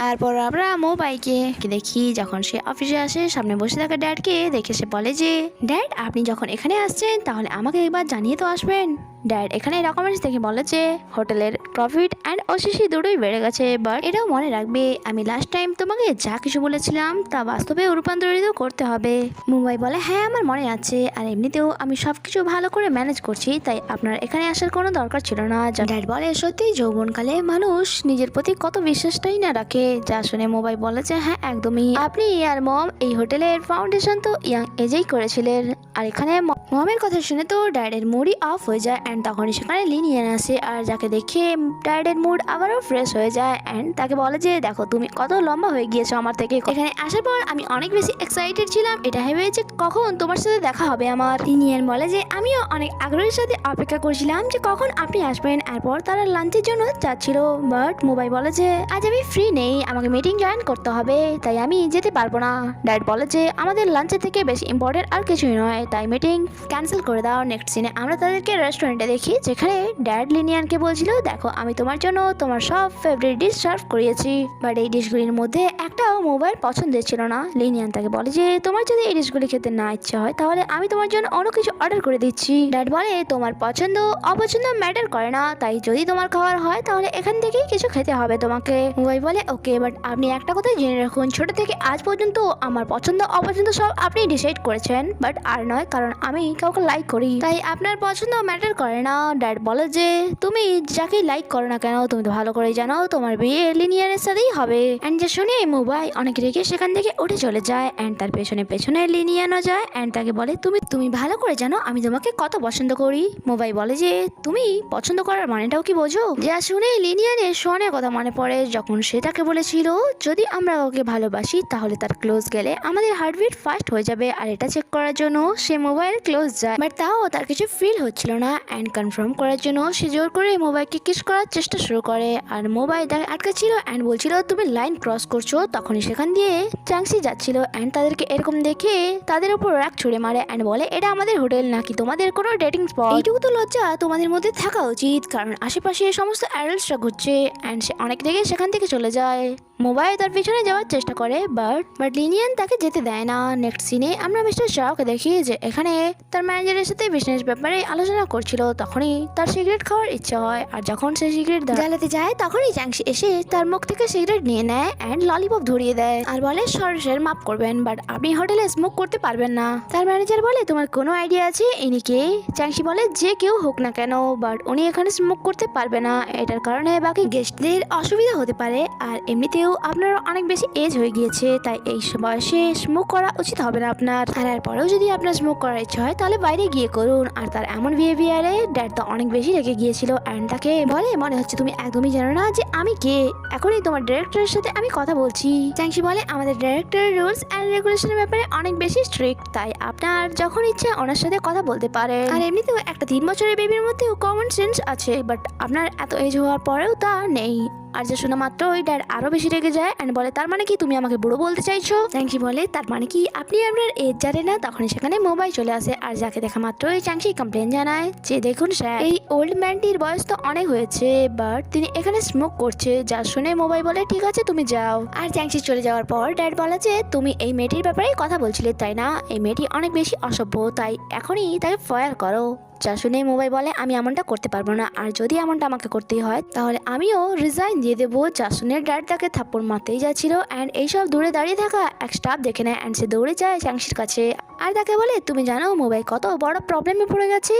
তারপর আমরা মোবাইলকে দেখি যখন সে অফিসে আসে সামনে বসে থাকা ড্যাডকে দেখে সে বলে যে ড্যাড আপনি যখন এখানে আসছেন তাহলে আমাকে একবার জানিয়ে তো আসবেন। ড্যাড এখানে ডকুমেন্টস দেখে বলে যে হোটেলের প্রফিট অ্যান্ড ওসিসি দুটোই বেড়ে গেছে, বাট এটাও মনে রাখবে আমি লাস্ট টাইম তোমাকে যা কিছু বলেছিলাম তা বাস্তবে রূপান্তরিত করতে হবে। মুম্বাই বলে হ্যাঁ আমার মনে আছে, আর এমনিতেও আমি সব কিছু ভালো করে ম্যানেজ করছি, তাই আপনার এখানে আসার কোনো দরকার ছিল না। ড্যাড বলে সত্যি যৌবনকালে মানুষ নিজের প্রতি কত বিশ্বাসটাই না রাখে। যা শুনে মোবাইল বলে যে হ্যাঁ একদমই, আপনি আর মম এই হোটেলের ফাউন্ডেশন তো ইয়াং এজেই করেছিলেন। আর এখানে মমের কথা শুনে তো ড্যাডের মুডই অফ হয়ে যায় অ্যান্ড তখনই সেখানে লিনিয়ান আসে আর যাকে দেখে ড্যাডের মুড আবারও ফ্রেশ হয়ে যায় অ্যান্ড তাকে বলে যে দেখো তুমি কত লম্বা হয়ে গিয়েছো আমার থেকে। এখানে আসার পর আমি অনেক বেশি এক্সাইটেড ছিলাম, এটা ভেবে যে কখন তোমার সাথে দেখা হবে আমার। লিনিয়ান বলে যে আমিও অনেক আগ্রহের সাথে অপেক্ষা করছিলাম যে কখন আপনি আসবেন। এরপর তারা লাঞ্চের জন্য যাচ্ছিল, বাট মোবাইল বলে যে আজ আমি ফ্রি নেই, আমাকে মিটিং জয়েন করতে হবে, তাই আমি যেতে পারবো না। ড্যাড বলে যে আমাদের লাঞ্চের থেকে বেশি ইম্পর্টেন্ট আর কিছুই নয়, তাই মিটিং ক্যান্সেল করে দাও। নেক্সট সিনে আমরা তাদেরকে রেস্টুরেন্টে দেখি যেখানে ড্যাড লিনিয়ানকে বলছিল দেখো আমি তোমার জন্য তোমার সব ফেভারিট ডিশ সার্ভ করিয়েছি, বাট এই ডিশগুলির মধ্যে একটাও মোবাইল পছন্দের ছিল না। লিনিয়ান তাকে বলে যে তোমার যদি এই ডিশগুলি খেতে না ইচ্ছা হয় তাহলে আমি তোমার জন্য অন্য কিছু অর্ডার করে দিচ্ছি। ড্যাড বলে তোমার পছন্দ অপছন্দ ম্যাটার করে না, তাই যদি তোমার খাবার হয় তাহলে এখান থেকেই কিছু খেতে হবে তোমাকে। মোবাইল বলে ওকে, বাট আপনি একটা কথা জেনে রাখুন ছোট থেকে আজ পর্যন্ত আমার পছন্দ অপছন্দ সব আপনি ডিসাইড করেছেন, বাট আর নয়, কারণ আমি কাউকে লাইক করি, তাই আপনার পছন্দ ম্যাটার করে না। ড্যাড বলে যে তুমি যাকে লাইক করো না কেন তুমি তো ভালো করে জানো তোমার বিয়ে লিনিয়ারের সাথেই হবে। অ্যান্ড যে শুনে মোবাইল অনেক রেগে সেখান থেকে উঠে চলে যায় অ্যান্ড তার পেছনে পেছনে লিনিয়ানও যায় অ্যান্ড তাকে বলে তুমি ভালো করে জানো আমি তোমাকে কত পছন্দ করি। মোবাইল বলে যে তুমি পছন্দ করার মানেটাও কি বোঝো। যা শুনে লিনিয়ানের সোহানের কথা মনে পড়ে যখন সে তাকে বলেছিল যদি আমরা ওকে ভালোবাসি তাহলে তার ক্লোজ গেলে আমাদের হার্টবিট ফাস্ট হয়ে যাবে, আর এটা চেক করার জন্য সে মোবাইল ক্লোজ যায়, বাট তাও তার কিছু ফিল হচ্ছিল না অ্যান্ড কনফার্ম করার জন্য সে জোর করে মোবাইলকে কিস করার চেষ্টা শুরু করে। আর মোবাইল তাকে আটকা ছিল অ্যান্ড বলছিল তুমি লাইন ক্রস করছো। তখনই সেখান দিয়ে চাংশি যাচ্ছিল অ্যান্ড তাদেরকে এরকম দেখে তাদের উপর রাগ ছুড়ে মারে অ্যান্ড বলে এটা আমাদের হোটেল নাকি তোমাদের কোনো ডেটিং স্পট, এইটুকু তো লজ্জা তোমাদের মধ্যে থাকা উচিত, কারণ আশেপাশে সমস্ত অ্যাডাল্টসরা ঘুরছে। অ্যান্ড সে অনেক রেগে সেখান থেকে চলে যায়। মোবাইল তার পিছনে যাওয়ার চেষ্টা করে বাট লিনিয়ান তাকে যেতে দেয় না। নেক্সট সিনে আমরা মিস্টার শাওকে দেখি যে এখানে তার ম্যানেজারের সাথে বিজনেস ব্যাপারে আলোচনা করছিল। তখনই তার সিগারেট খাওয়ার ইচ্ছা হয় আর যখন সে সিগারেট জ্বালাতে যায় তখনই চাংশি এসে তার মুখ থেকে সিগারেট নিয়ে নেয় অ্যান্ড ললিপপ ধরিয়ে দেয় আর বলে সরের মাপ করবেন, বাট আপনি হোটেলে স্মোক করতে পারবেন না। তার ম্যানেজার বলে তোমার কোনো আইডিয়া আছে ইনি কে? চাংশি বলে যে কেউ হোক না কেন, বাট উনি এখানে স্মোক করতে পারবে না, এটার কারণে বাকি গেস্টদের অসুবিধা হতে পারে, আর এমনিতেও আপনার অনেক বেশি এজ হয়ে গিয়েছে, তাই এই বয়সে স্মোক করা উচিত হবে না আপনার। আর এরপরেও যদি আপনার স্মোক করার ইচ্ছা হয় তাহলে বাইরে গিয়ে করুন। আর তার এমন বিহেভিয়ারে ড্যাড তো অনেক বেশি রেগে গিয়েছিল অ্যান্ড তাকে বলে মনে হচ্ছে তুমি একদমই জানো না যে আমি কে, এখনই তোমার ডিরেক্টরের সাথে আমি কথা বলছি। চাংশি বলে আমাদের ডিরেক্টরের রুলস অ্যান্ড রেগুলেশনের ব্যাপারে অনেক বেশি স্ট্রিক্ট, তাই আপনার যখন ইচ্ছা ওনার সাথে কথা বলতে পারেন। আর এমনিতেও একটা 3 বছরের বেবির মধ্যেও কমন সেন্স আছে, বাট আপনার এত এজ হওয়ার পরেও তা নেই। আর যে শোনা মাত্র ওই ড্যাড আরো বেশি রেগে যায় এন্ড বলে তার মানে কি তুমি আমাকে বুড়ো বলতে চাইছো? চাংশি বলে তার মানে কি আপনি আপনার এজ জানেন না? তখনই সেখানে মোবাইল চলে আসে আর যাকে দেখা মাত্রই চাংশি কমপ্লেন জানায় যে দেখুন স্যার এই ওল্ড ম্যানটির বয়স তো অনেক হয়েছে, বাট তিনি এখানে স্মোক করছে। যা শুনে মোবাইল বলে ঠিক আছে তুমি যাও। আর চাংশি চলে যাওয়ার পর ড্যাড বলে যে তুমি এই মেয়েটির ব্যাপারে কথা বলছিলে তাই না? এই মেয়েটি অনেক বেশি অসভ্য, তাই এখনই তাকে ফায়ার করো। যা শুনে মোবাই বলে আমি এমনটা করতে পারবো না, আর যদি এমনটা আমাকে করতেই হয় তাহলে আমিও রিজাইন দিয়ে দেবো। যা শুনে ড্যাড তাকে থাপ্পড় মারতেই যাচ্ছিল অ্যান্ড এইসব দূরে দাঁড়িয়ে থাকা এক স্টাফ দেখে নেয় অ্যান্ড সে দৌড়ে যায় চ্যাংশির কাছে আর তাকে বলে তুমি জানো মোবাই কত বড় প্রবলেমে পড়ে গেছে,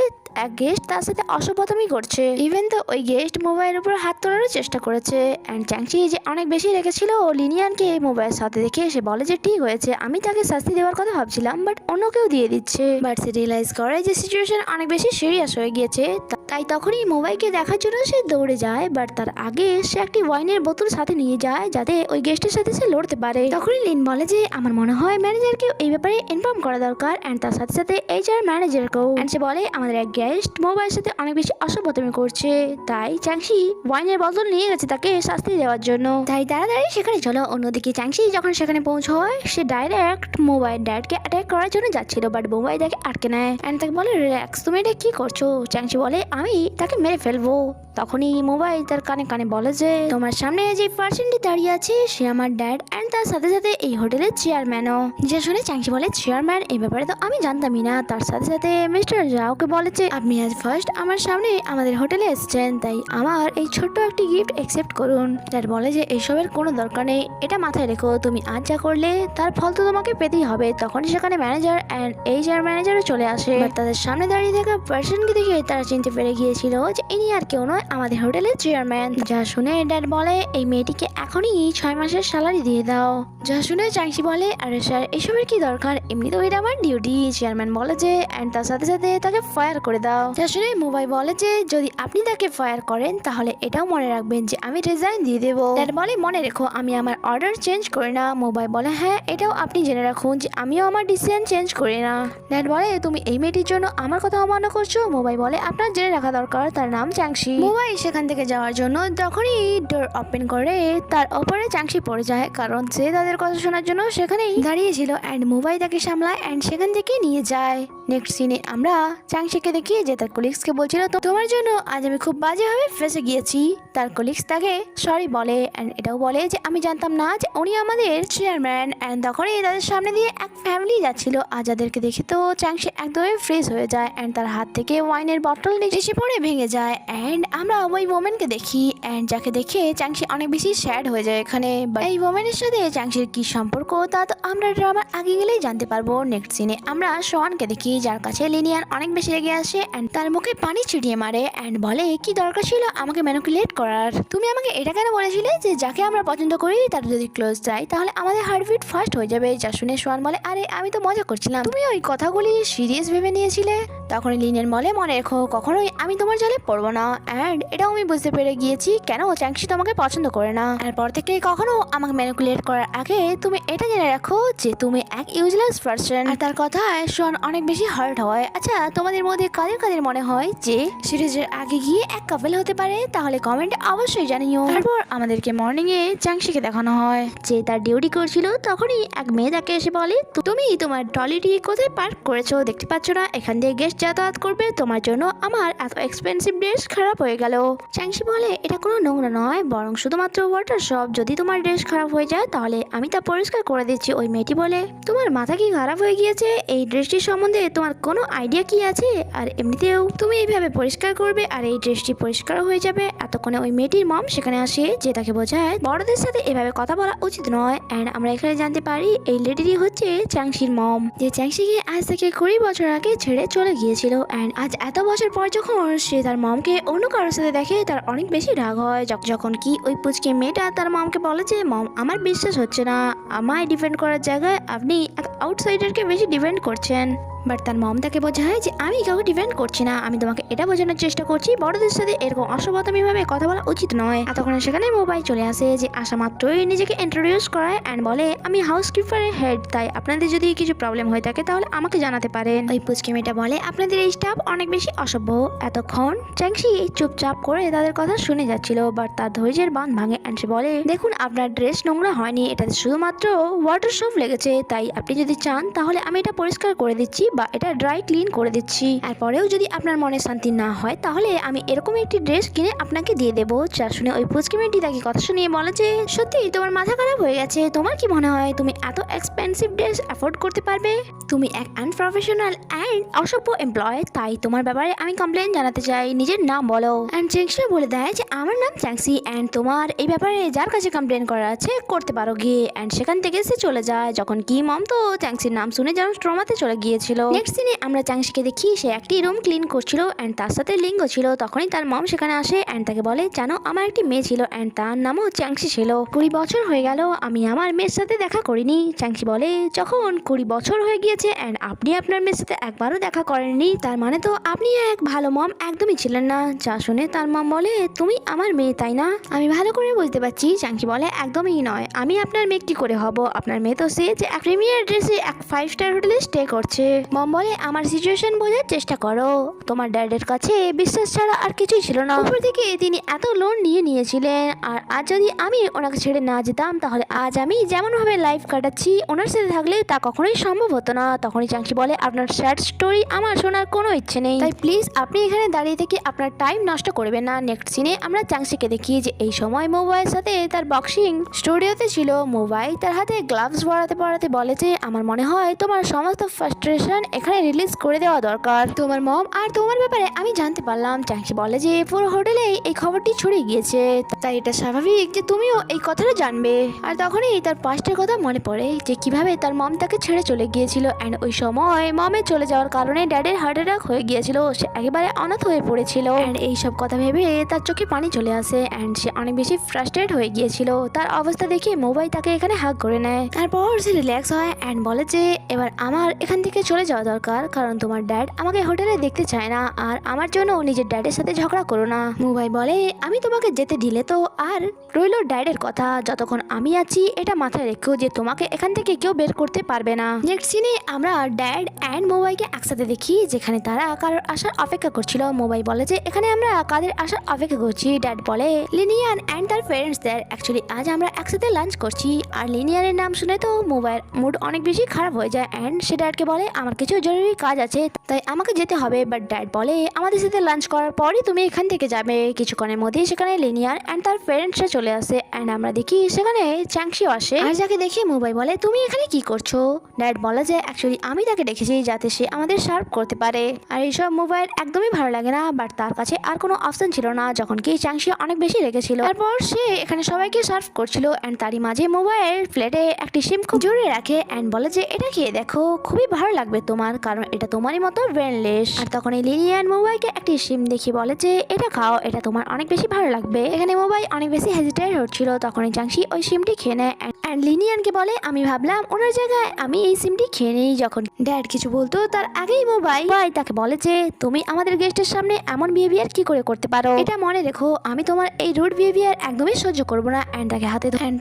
এক গেস্ট তার সাথে অসভ্যতামি করছে। ইভেন তো ওই গেস্ট মোবাইলের উপর হাত তোলারও চেষ্টা করেছে অ্যান্ড চ্যাংশি যে অনেক বেশি রেখেছিল লিনিয়ানকে মোবাইলের সাথে দেখে সে বলে যে ঠিক হয়েছে, আমি তাকে শাস্তি দেওয়ার কথা ভাবছিলাম বাট অন্য কেউ দিয়ে দিচ্ছে। বাট সে রিয়েলাইজ করে যে সিচুয়েশন অনেক বেশি সিরিয়াস হয়ে গিয়েছে, তাই তখনই মোবাইলকে দেখার জন্য সে দৌড়ে যায়। বাট তার আগে সে একটি ওয়াইনের বোতল সাথে নিয়ে যায় যাতে ওই গেস্টের সাথে সে লড়তে পারে। তখনই লিন বলে যে আমার মনে হয় ম্যানেজারকে এই ব্যাপারে ইনফর্ম করা দরকার অ্যান্ড তার সাথে সাথে এইচআর ম্যানেজারকেও। অ্যান্ড সে বলে আমাদের এক গেস্ট মোবাইলের সাথে অনেক বেশি অসভ্যতামি করছে, তাই চ্যাংশি ওয়াইনের বোতল নিয়ে গেছে তাকে শাস্তি দেওয়ার জন্য। তাই তাড়াতাড়ি সেখানে চলো। অন্যদিকে চ্যাংশি যখন সেখানে পৌঁছয় সে ডাইরেক্ট মোবাইল ড্যাডকে অ্যাটাক করার জন্য যাচ্ছিল, বাট মোবাইল তাকে আটকে নেয় অ্যান্ড তাকে বলে রিল্যাক্স, তুমি এটা কি করছো। চ্যাংশি বলে আমি তাকে মেরে ফেলবো। তখনই মোবাইল তার কানে কানে বলে যে তোমার সামনে যে পার্সনটি দাঁড়িয়ে আছে সে আমার ড্যাড অ্যান্ড তার সাথে সাথে এই হোটেলের চেয়ারম্যানও। যে শুনে চ্যাংশি বলে চেয়ারম্যান, এই ব্যাপারে তো আমি জানতামই না। তার সাথে সাথে মিস্টার জাওকে বলে যে আপনি আজ ফার্স্ট আমার সামনে আমাদের হোটেলে এসেছেন, তাই আমার এই ছোট্ট একটি গিফট অ্যাকসেপ্ট করুন। ড্যাড বলে যে এইসবের কোনো দরকার নেই, এটা মাথায় রেখো, তুমি আজ যা করলে তার ফল তো তোমাকে পেতেই হবে। তখন সেখানে ম্যানেজার অ্যান্ড এইচআর ম্যানেজারও চলে আসে। তাদের সামনে দাঁড়িয়ে থাকা পার্সনকে দেখে তারা চিনতে পেরে গিয়েছিল যে ইনি আর কেউ নয় আমাদের হোটেলের চেয়ারম্যান। যা শুনে ড্যাড বলে এই মেয়েটিকে এখনই 6 মাসের স্যালারি দিয়ে দাও। যা শুনে চ্যাংশি বলে আরে স্যার এসবের কি দরকার, এমনি তো এটা আমার ডিউটি। চেয়ারম্যান বলে যে অ্যান্ড তার সাথে সাথে তাকে ফায়ার করে দাও। যা শুনে মোবাইল বলে যে যদি আপনি তাকে ফায়ার করেন তাহলে এটাও মনে রাখবেন যে আমি রিজাইন দিয়ে দেবো। ড্যাড বলে মনে রেখো আমি আমার অর্ডার চেঞ্জ করি না। মোবাইল বলে হ্যাঁ এটাও আপনি জেনে রাখুন যে আমিও আমার ডিসিশন চেঞ্জ করি না। ড্যাড বলে তুমি এই মেয়েটির জন্য আমার কথা অমান্য করছো। মোবাইল বলে আপনার জেনে রাখা দরকার তার নাম চ্যাংশি। মোবাইল সেখান থেকে যাওয়ার জন্য যখনই ডোর ওপেন করে তার ওপরে চ্যাংশি পড়ে যায়, কারণ সে তাদের কথা শোনার জন্য সেখানেই দাঁড়িয়েছিল অ্যান্ড মোবাইল তাকে সামলায় অ্যান্ড সেখান থেকে নিয়ে যায়। নেক্সট সিনে আমরা চ্যাংশিকে দেখি যে তার কলিগসকে বলছিল তোমার জন্য আজ আমি খুব বাজেভাবে ফেসে গিয়েছি। তার কলিগস তাকে সরি বলে অ্যান্ড এটাও বলে যে আমি জানতাম না যে উনি আমাদের চেয়ারম্যান। অ্যান্ড তখনই তাদের সামনে দিয়ে এক ফ্যামিলি যাচ্ছিল আর যাদেরকে দেখে তো চ্যাংশি একদমই ফ্রিজ হয়ে যায় অ্যান্ড তার হাত থেকে ওয়াইনের বটল নিচে পড়ে ভেঙে যায়। অ্যান্ড আমরা ওই ওমেনকে দেখি অ্যান্ড যাকে দেখে চ্যাংশি অনেক বেশি স্যাড হয়ে যায় এখানে। এই ওমেনের সাথে চ্যাংশির কি সম্পর্ক তা তো আমরা ড্রামার আগে গেলেই জানতে পারবো। নেক্সট সিনে আমরা সোহানকে দেখি যার কাছে লিনিয়ান অনেক বেশি রেগে আসে অ্যান্ড তার মুখে পানি ছিটিয়ে মারে অ্যান্ড বলে কি দরকার ছিল আমাকে ম্যানিপুলেট করার, তুমি আমাকে এটা কেন বলেছিলে যে যাকে আমরা পছন্দ করি তার যদি ক্লোজ যায় তাহলে আমাদের হার্টবিট ফাস্ট হয়ে যাবে। যা শুনে সোহান বলে আরে আমি তো মজা করছিলাম, তুমি ওই কথাগুলি সিরিয়াস ভেবে নিয়েছিলে। তখন লিনিয়ান বলে মনে রেখো কখনোই আমি তোমার জালে পড়বো না অ্যান্ড এটাও আমি বুঝতে পেরে গিয়েছি কেন চ্যাংশি তোমাকে পছন্দ করে না। এরপর থেকে কখনো আমাকে ম্যানিপুলেট করার আগে তুমি এটা জেনে রাখো যে তুমি এক ইউজলেস পারসন। আর তার কথায় সোহান অনেক বেশি হার্ট হয়। আচ্ছা তোমাদের মধ্যে কাদের কাদের মনে হয় যে সিরিজের আগে গিয়ে এক কাপল হতে পারে, তাহলে কমেন্টে অবশ্যই জানিও। তারপর আমাদেরকে মর্নিং এ চ্যাংশিকে দেখানো হয় যে তার ডিউটি করছিল। তখনই এক মেয়ে তাকে এসে বলে তুমি তোমার ট্রলিটি কোথায় পার্ক করেছো, দেখতে পাচ্ছ না এখান দিয়ে গেস্ট যাতায়াত করবে, তোমার জন্য আমার এত এক্সপেন্সিভ ড্রেস খারাপ হয়ে গেল। চ্যাংশি বলে এটা কোনো নোংরা নয় বরং শুধুমাত্র ওয়াটার শপ, যদি তোমার ড্রেস খারাপ হয়ে যায় তাহলে আমি তা পরিষ্কার করে দিচ্ছি। ওই মেয়েটি বলে তোমার মাথা কি খারাপ হয়ে গিয়েছে, এই ড্রেসটির সম্বন্ধে তোমার কোনো আইডিয়া কি আছে, আর এমনিতেও তুমি এইভাবে পরিষ্কার করবে আর এই ড্রেসটি পরিষ্কার হয়ে যাবে। এতক্ষণে ওই মেয়েটির মম সেখানে আসে যে তাকে বোঝায় বড়দের সাথে এভাবে কথা বলা উচিত নয়। অ্যান্ড আমরা এখানে জানতে পারি এই লেডিটি হচ্ছে চ্যাংশির মম, যে চ্যাংশিকে আজ থেকে 20 বছর আগে ছেড়ে চলে গিয়েছিল। অ্যান্ড আজ এত বছর পর যখন সে তার মমকে অন্য কারোর সাথে দেখে তার অনেক বেশি রাগ হয়। যখন কি ওই পুচকে মেয়েটা তার মমকে বলে যে মম আমার বিশ্বাস হচ্ছে না, আমায় ডিফেন্ড করার জায়গায় আপনি এক আউটসাইডারকে বেশি ডিফেন্ড করছেন। বাট তার মম তাকে বোঝায় যে আমি কাউকে ডিফেন্ড করছি না, আমি তোমাকে এটা বোঝানোর চেষ্টা করছি বড়দের সাথে এরকম অসভ্যতামি ভাবে কথা বলা উচিত নয়। এতক্ষণ সেখানে মোবাইল চলে আসে যে আসা মাত্রই নিজেকে ইন্ট্রোডিউস করায় অ্যান্ড বলে আমি হাউসকিপারের হেড, তাই আপনাদের যদি কিছু প্রবলেম হয়ে থাকে তাহলে আমাকে জানাতে পারেন। ওই পুচকি মেয়েটা বলে আপনাদের এই স্টাফ অনেক বেশি অসভ্য। এতক্ষণ চ্যাংশি চুপচাপ করে তাদের কথা শুনে যাচ্ছিল, বাট তার ধৈর্যের বাঁধ ভাঙে অ্যান্ড সে বলে দেখুন আপনার ড্রেস নোংরা হয়নি, এটাতে শুধুমাত্র ওয়াটার শপ লেগেছে, তাই আপনি যদি চান তাহলে আমি এটা পরিষ্কার করে দিচ্ছি বা এটা ড্রাই ক্লিন করে দিচ্ছি। এরপরেও যদি আপনার মনে শান্তি না হয় তাহলে আমি এরকম একটি ড্রেস কিনে আপনাকে দিয়ে দেবো। যা শুনে ওই পুচকি মেয়েটি তাকে কথা শুনিয়ে বলে যে সত্যি তোমার মাথা খারাপ হয়ে গেছে, তোমার কি মনে হয় তুমি এত এক্সপেন্সিভ ড্রেস অ্যাফোর্ড করতে পারবে? তুমি এক আনপ্রফেশনাল অ্যান্ড অসভ্য এমপ্লয়, তাই তোমার ব্যাপারে আমি কমপ্লেন জানাতে চাই, নিজের নাম বলো। অ্যান্ড চ্যাংসি বলে দেয় যে আমার নাম চ্যাংসি অ্যান্ড তোমার এই ব্যাপারে যার কাছে কমপ্লেন করার আছে করতে পারো গিয়ে। অ্যান্ড সেখান থেকে সে চলে যায়। যখন কি মম তো চ্যাংসির নাম শুনে যেন ট্রমাতে চলে গিয়েছিল। নেক্সট দিনে আমরা চ্যাংসিকে দেখি সে একটি রুম ক্লিন করছিল অ্যান্ড তার সাথে লিঙ্গ ছিল। তখনই তার মম সেখানে আসে অ্যান্ড তাকে বলে জানো আমার একটি মেয়ে ছিল অ্যান্ড তার নামও চ্যাংসি ছিল। 20 বছর হয়ে গেল আমি আমার মেয়ের সাথে দেখা করিনি। চ্যাংসি বলে যখন 20 বছর হয়ে গিয়েছে অ্যান্ড আপনি আপনার মেয়ের সাথে একবারও দেখা করেননি তার মানে তো আপনি এক ভালো মম একদমই ছিলেন না। যা শুনে তার মম বলে তুমি আমার মেয়ে তাই না? আমি ভালো করে বুঝতে পারছি। চ্যাংসি বলে একদমই নয়, আমি আপনার মেয়ে কি করে হব? আপনার মেয়ে তো সে যে এক প্রিমিয়ার ড্রেসে এক 5 স্টার হোটেলে স্টে করছে। মম বলে আমার সিচুয়েশন বোঝার চেষ্টা করো, তোমার ড্যাডের কাছে বিশ্বাস ছাড়া আর কিছুই ছিল না। উপর থেকে তিনি এত লোন নিয়েছিলেন আর আজ যদি আমি ওনাকে ছেড়ে না যেতাম তাহলে আজ আমি যেমন ভাবে লাইফ কাটাচ্ছি ওনার সাথে থাকলে তা কখনোই সম্ভব হতো না। তখনই চ্যাংসি বলে আপনার স্যাড স্টোরি আমার শোনার কোনো ইচ্ছে নেই, তাই প্লিজ আপনি এখানে দাঁড়িয়ে থেকে আপনার টাইম নষ্ট করবেন না। নেক্সট সিনে আমরা চ্যাংসিকে দেখি যে এই সময় মোবাইলের সাথে তার বক্সিং স্টুডিওতে ছিল। মোবাইল তার হাতে গ্লাভস পরাতে বলে যে আমার মনে হয় তোমার সমস্ত ফ্রাস্ট্রেশন এখানে রিলিজ করে দেওয়া দরকার। তোমার মম আর তোমার ব্যাপারে আমি জানতে পারলাম। চ্যাংসি বলে যে পুরো হোটেলে এই খবরটি ছড়িয়ে গিয়েছে, তাই এটা স্বাভাবিক যে তুমিও এই কথাটা জানবে। আর তখনই তার পাস্টের কথা মনে পড়ে যে কিভাবে তার মম তাকে ছেড়ে চলে গিয়েছিল অ্যান্ড ওই সময় মমে চলে যাওয়ার কারণে ড্যাডের হার্ট অ্যাটাক হয়ে গিয়েছিল। সে একেবারে অনাথ হয়ে পড়েছিল অ্যান্ড এইসব কথা ভেবে তার চোখে পানি চলে আসে অ্যান্ড সে অনেক বেশি ফ্রাস্ট্রেট হয়ে গিয়েছিল। তার অবস্থা দেখে মোবাইল তাকে এখানে হাগ করে নেয়। তারপর সে রিল্যাক্স হয় অ্যান্ড বলে যে এবার আমার এখান থেকে চলে যাওয়া দরকার, কারণ তোমার ড্যাড আমাকে হোটেলে দেখতে চায় না আর আমার জন্য নিজের ড্যাডের সাথে ঝগড়া করো না। মোবাইল বলে আমি তোমাকে যেতে দিলে তো আর রইল ড্যাডের কথা, যতক্ষণ আমি আছি এটা মাথায় রেখো যে তোমাকে এখান থেকে কেউ বের করতে পারবে না। নেক্সট সিনে আমরা ড্যাড অ্যান্ড মোবাইলকে একসাথে দেখি যেখানে তারা কারোর আসার অপেক্ষা করছিল। মোবাইল বলে যে এখানে আমরা কাদের আসার অপেক্ষা করছি? ড্যাড বলে লিনিয়ান অ্যান্ড তার পেরেন্টসদের। অ্যাকচুয়ালি আজ আমরা একসাথে লাঞ্চ করছি। আর লিনিয়ানের নাম শুনে তো মোবাইল মুড অনেক বেশি খারাপ হয়ে যায় অ্যান্ড সে ড্যাডকে বলে আমার কিছু জরুরি কাজ আছে তাই আমাকে যেতে হবে। বাট ড্যাড বলে আমাদের সাথে লাঞ্চ করার পরই তুমি এখান থেকে যাবে। কিছুক্ষণের মধ্যেই সেখানে লিনিয়ান অ্যান্ড তার পেরেন্টসরা চলে আসে অ্যান্ড আমরা দেখি সেখানে চ্যাংসিও আসে। আর যাকে দেখে মোবাইল বলে তুমি এখানে কি করছো? ড্যাড বলে যে অ্যাকচুয়ালি আমি তাকে ডেকেছি যাতে সে আমাদের সার্ভ করতে পারে। আর এইসব মোবাইল একদমই ভালো লাগে না, বাট তার কাছে আর কোনো অপশন ছিল না যখন কি চ্যাংসি অনেক বেশি রেখেছিল। তারপর সে এখানে সবাইকে সার্ভ করছিল অ্যান্ড তারই মাঝে মোবাইল প্লেটে একটি সিম খুব জোরে রাখে অ্যান্ড বলে যে এটা খেয়ে দেখো, খুবই ভালো লাগবে তোমার, কারণ এটা তোমারই মতো ব্রেনলেস। আর তখন এই লিনিয়ান মোবাইলকে একটি সিম দেখি বলে যে এটা খাও, এটা তোমার অনেক বেশি ভালো লাগবে। এখানে মোবাইল অনেক বেশি হেজিটেট হচ্ছিল। তখনই চ্যাংসি ওই সিমটি খেয়ে নেয় অ্যান্ড লিনিয়ানকে বলে আমি ভাবলাম ওনার জায়গায় আমি এই সিমটি খেয়ে নিই। যখন ড্যাড কিছু বলতো তার আগেই মোবাইল তাকে বলে যে তুমি আমাদের গেস্টের সামনে এমন বিহেভিয়ার কি করে করতে পারো? এটা মনে রেখো আমি তোমার এই রুড বিহেভিয়ার একদমই সহ্য করবো না। অ্যান্ড তাকে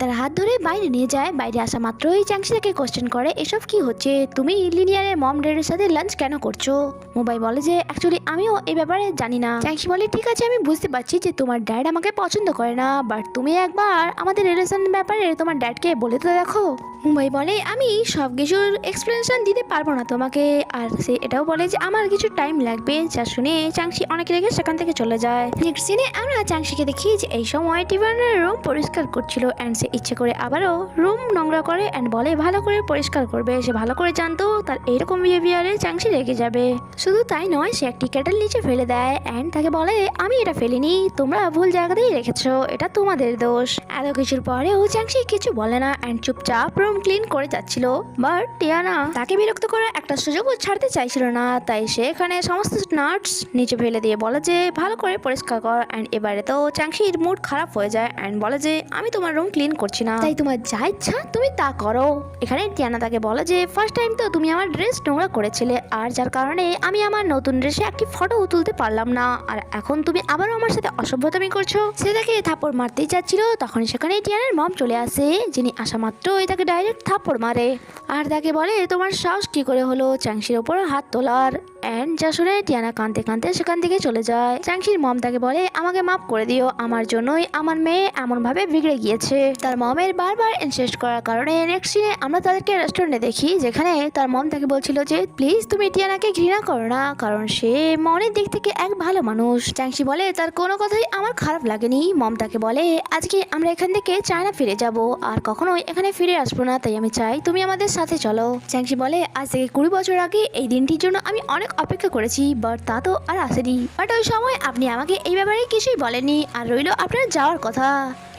তার হাত ধরে বাইরে নিয়ে যায়। বাইরে আসা মাত্রই চ্যাংসি তাকে কোশ্চেন করে এসব কি হচ্ছে, তুমি লিনিয়ানের মম ড্যাডের সাথে লাঞ্চ কেন করছো? মোবাইল বলে যে অ্যাকচুয়ালি আমিও এই ব্যাপারে জানি না। চ্যাংসি বলে ঠিক আছে আমি বুঝতে পারছি যে তোমার ড্যাড আমাকে পছন্দ করে না, বাট তুমি একবার আমাদের রিলেশন ব্যাপারে তোমার ড্যাডকে বলে তো দেখো। মুম্বাই বলে আমি সব কিছুর এক্সপ্লেনেশন দিতে পারবো না তোমাকে। আর সে এটাও বলে যে আমার কিছু টাইম লাগবে। যা শুনে চ্যাংসি অনেক রেগে সেখান থেকে চলে যায়। নেক্সট সিনে আমরা চ্যাংসিকে দেখি যে এই সময় টিভানের রুম পরিষ্কার করছিল অ্যান্ড সে ইচ্ছে করে আবারও রুম নোংরা করে অ্যান্ড বলে ভালো করে পরিষ্কার করবে। সে ভালো করে জানতো তার এইরকম বিহেভিয়ারে চ্যাংসি রেগে যাবে। শুধু তাই নয়, সে একটি কেটেল নিচে ফেলে দেয় অ্যান্ড তাকে বলে আমি এটা ফেলিনি, তোমরা ভুল জায়গাতেই রেখেছো, এটা তোমাদের দোষ। এত কিছুর পরেও চ্যাংসি কিছু বলে না অ্যান্ড চুপচাপ রুম ক্লিন করে যাচ্ছিল। বাট টিয়ানা তাকে বিরক্ত করার একটা সুযোগও ছাড়তে চাইছিল না, তাই সে এখানে সমস্ত নাটস নিচে ফেলে দিয়ে বলে যে ভালো করে পরিষ্কার কর। অ্যান্ড এবারে তো চ্যাংসির মুড খারাপ হয়ে যায় অ্যান্ড বলে যে আমি তোমার রুম ক্লিন করছি না, তাই তোমার যা ইচ্ছা তুমি তা করো। এখানে টিয়ানা তাকে বলে যে ফার্স্ট টাইম তো তুমি আমার ড্রেস নোংরা করেছিলে আর যার কারণে আমি আমার নতুন ড্রেসে একটি ফটো তুলতে পারলাম না, আর এখন তুমি আবারও আমার সাথে অসভ্যতামি করছো। সে তাকে থাপ্পড় মারতেই যাচ্ছিল, তখন সেখানে টিয়ানার মম চলে আসে, যিনি আসা মাত্রই তাকে ডাইরেক্ট থাপ্পড় মারে আর তাকে বলে তোমার সাহস কি করে হলো চ্যাংশির ওপর হাত তোলার। অ্যান্ড যা শুনে টিয়ানা কাঁদতে কাঁদতে সেখান থেকে চলে যায়। চ্যাংশির মম তাকে বলে আমাকে মাফ করে দিও, আমার জন্যই আমার মেয়ে এমন ভাবে বিগড়ে গিয়েছে। তার মমের বারবার ইনসিস্ট করার কারণে নেক্সট সিনে আমরা তাদেরকে রেস্টুরেন্টে দেখি, যেখানে তার মম তাকে বলছিল যে প্লিজ তুমি টিয়ানাকে ঘৃণা করো না, কারণ সে মনের দিক থেকে এক ভালো মানুষ। চ্যাংশি বলে তার কোনো কথাই আমার খারাপ লাগেনি। মম তাকে বলে আজকে আমরা এখান থেকে চায়না ফিরে যাব আর কখনোই এখানে ফিরে আসবো না, তাই আমি চাই তুমি আমাদের সাথে চলো। চ্যাংশি বলে আজ থেকে 20 বছর আগে এই দিনটির জন্য আমি অনেক অপেক্ষা করেছি, বাট তা তো আর আসেনি। বাট ওই সময় আপনি আমাকে এই ব্যাপারে কিছুই বলেননি, আর রইল আপনার যাওয়ার কথা।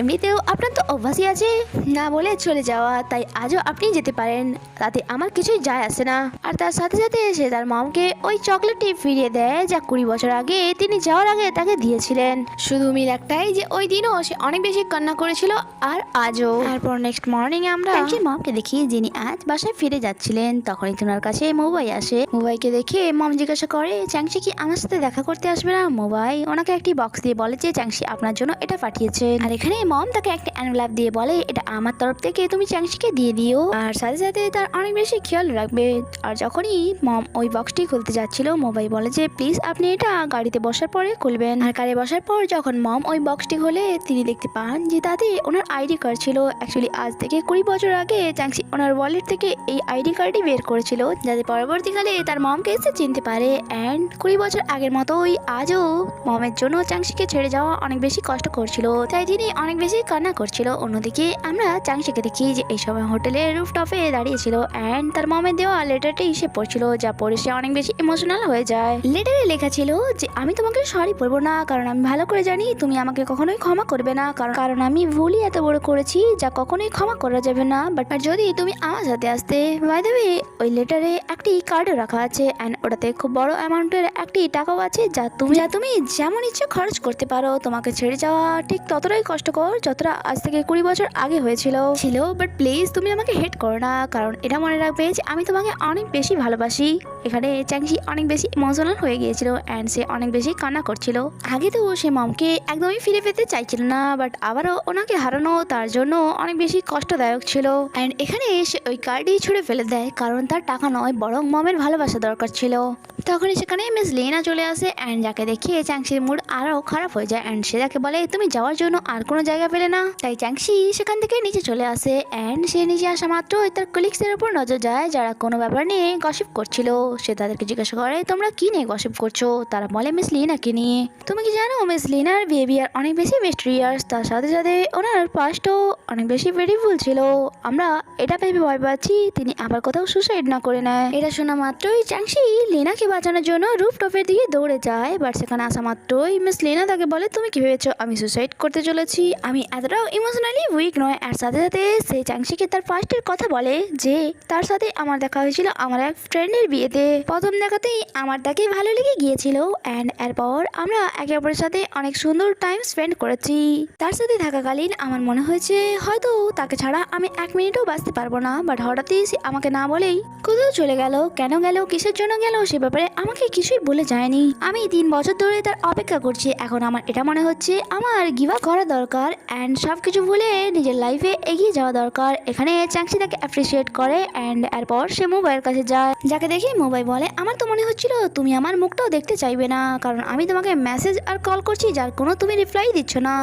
এমনিতেও আপনার তো অভ্যাসই আছে না বলে চলে যাওয়া, তাই আজও আপনি যেতে পারেন, তাতে আমার কিছুই যায় আসে না। আর তার সাথে সাথে সে তার মমকে ওই চকলেটটি ফিরিয়ে দেয় যা 20 বছর আগে তিনি যাওয়ার আগে তাকে দিয়েছিলেন। শুধু মিল একটাই যে ওই দিনও সে অনেক বেশি কান্না করেছিল আর আজও। তারপর নেক্সট মর্নিং আমরা চ্যাংশির মমকে দেখি, যিনি আজ বাসায় ফিরে যাচ্ছিলেন। তখনই তোনার কাছে মোবাই আসে। মোবাইকে দেখে মম জিজ্ঞাসা করে চ্যাংশি কি আমার সাথে দেখা করতে আসবে না। মোবাই ওনাকে একটি বক্স দিয়ে বলে যে চ্যাংশি আপনার জন্য এটা পাঠিয়েছেন, আর এখানে মম তাকে একটা এনভেলপ দিয়ে বলে এটা আমার তরফ থেকে, তুমি চ্যাংশিকে দিয়ে দিও, আর সাথে সাথে তার অনেক বেশি খেয়াল রাখবে। আর যখনই মম ওই বক্সটি খুলতে যাচ্ছিল, মোবাই বলে যে প্লিজ আপনি এটা গাড়িতে বসার পরে খুলবেন। আর গাড়ি বসার পর যখন মম ওই বক্সটি খোলে, তিনি দেখতে পান যে তাতে ওনার আইডি কার্ড ছিল। অ্যাকচুয়ালি আজ থেকে 20 বছর আগে চ্যাংশি ওনার ওয়ালেট থেকে এই আইডি কার্ডটি বের করেছিল, যাতে পরবর্তীকালে তার মমকে এসে চিনতে পারে। অ্যান্ড 20 বছর আগের মতোই আজও মমের জন্য চ্যাংশিকে ছেড়ে যাওয়া অনেক বেশি কষ্ট করছিল, তাই তিনি অনেক বেশি কান্না করছিল। অন্যদিকে আমরা চ্যাংশিকে দেখি যে এই সময় হোটেলের রুফটপে দাঁড়িয়েছিল অ্যান্ড তার মমের দেওয়া লেটারটি সে পড়ছিল, যা পড়ে সে অনেক বেশি ইমোশনাল হয়ে যায়। লেটারে লেখা ছিল যে আমি তোমাকে সরি বলবো না, কারণ আমি ভালো করে জানি তুমি আমাকে কখনোই ক্ষমা করবে না, কারণ আমি ভুলই এত বড় করেছি যা কখনোই ক্ষমা করা যাবে না। বাট যদি তুমি আমার সাথে আসতে। বাই দ্য ওয়ে ওই লেটারে একটি কার্ডও রাখা আছে অ্যান্ড ওটাতে খুব বড় অ্যামাউন্টের একটি টাকাও আছে, যা তুমি যেমন ইচ্ছে খরচ করতে পারো। তোমাকে ছেড়ে যাওয়া ঠিক ততটাই কষ্টকর যতটা আজ থেকে 20 বছর আগে হয়েছিল। বাট প্লিজ তুমি আমাকে হেট করো না, কারণ এটা মনে রাখবে যে আমি তোমাকে অনেক বেশি ভালোবাসি। এখানে চ্যাংশি অনেক বেশি ইমোশনাল হয়ে গিয়েছিল অ্যান্ড সে অনেক বেশি কান্না করছিল। আগে তো সে মমকে একদমই ফিরে পেতে চাইছিল না, বাট আবারও ওনাকে হারানো তার জন্য অনেক বেশি কষ্টদায়ক ছিল। অ্যান্ড এখানে সে ওই কার্ডই ছুঁড়ে ফেলে দেয়, কারণ তার টাকা নয় বরং মমের ভালোবাসা দরকার ছিল। তখনই সেখানে মিস লেনা চলে আসে অ্যান্ড যাকে দেখিয়ে চ্যাংশির মুড আরও খারাপ হয়ে যায়। অ্যান্ড সে তাকে বলে তুমি যাওয়ার জন্য আর কোনো জায়গা পেলে না, তাই চ্যাংশি সেখান থেকে নিচে চলে আসে। অ্যান্ড সে নিচে আসা মাত্রই তার কলিগসের উপর নজর যায় যারা কোনো ব্যাপার নিয়ে গসিপ করছিল। সে তাদেরকে জিজ্ঞাসা করে তোমরা কি নিয়ে গসিপ করছো। তারা বলে মিস লিনাকে নিয়ে। তুমি কি জানো মিস লিনার বিহেভিয়ার অনেক বেশি মিস্টেরিয়াস, তার সাথে সাথে ওনার পাস্টও অনেক বেশি বিউটিফুল ছিল। আমরা এটা ভেবে ভয় পাচ্ছি তিনি আবার কোথাও সুসাইড না করে নেয়। এটা শোনা মাত্রই চ্যাংশি লিনাকে বাঁচানোর জন্য রুফটপের দিকে দৌড়ে যায়। বাট সেখানে আসা মাত্রই মিস লিনা তাকে বলে তুমি কি ভেবেছো আমি সুসাইড করতে চলেছি, আমি এতটাও ইমোশনালি উইক নয়। আর সাথে সাথে সে চ্যাংশিকে তার পাস্টের কথা বলে যে তার সাথে আমার দেখা হয়েছিল আমার এক ফ্রেন্ডের বিয়েতে। প্রথম দেখাতেই আমার তাকে ভালো লেগে গিয়েছিল অ্যান্ড এরপর আমরা একে অপরের সাথে অনেক সুন্দর টাইম স্পেন্ড করেছি। তার সাথে থাকাকালীন আমার মনে হয়েছে হয়তো তাকে ছাড়া আমি 1 মিনিটও বাঁচতে পারবো না। বাট হঠাৎই সে আমাকে না বলেই কোথাও চলে গেল। কেন গেল, কিসের জন্য গেল, সে ব্যাপারে আমাকে কিছুই বলে যায়নি। আমি 3 বছর ধরে তার অপেক্ষা করছি। এখন আমার এটা মনে হচ্ছে আমার গিভ আপ করা দরকার অ্যান্ড সবকিছু ভুলে নিজের লাইফে এগিয়ে যাওয়া দরকার। এখানে চ্যাংশি তাকে অ্যাপ্রিসিয়েট করে অ্যান্ড এরপর সে মোবাইলের কাছে যায়, যাকে দেখে মোবাইল বলে আমার তো মনে হচ্ছিল তুমি আমার মুখটাও দেখতে চাইবে না, কারণ আমি তোমাকে মেসেজ আর কল করছি যার কোনো তুমি রিপ্লাই দিচ্ছ না।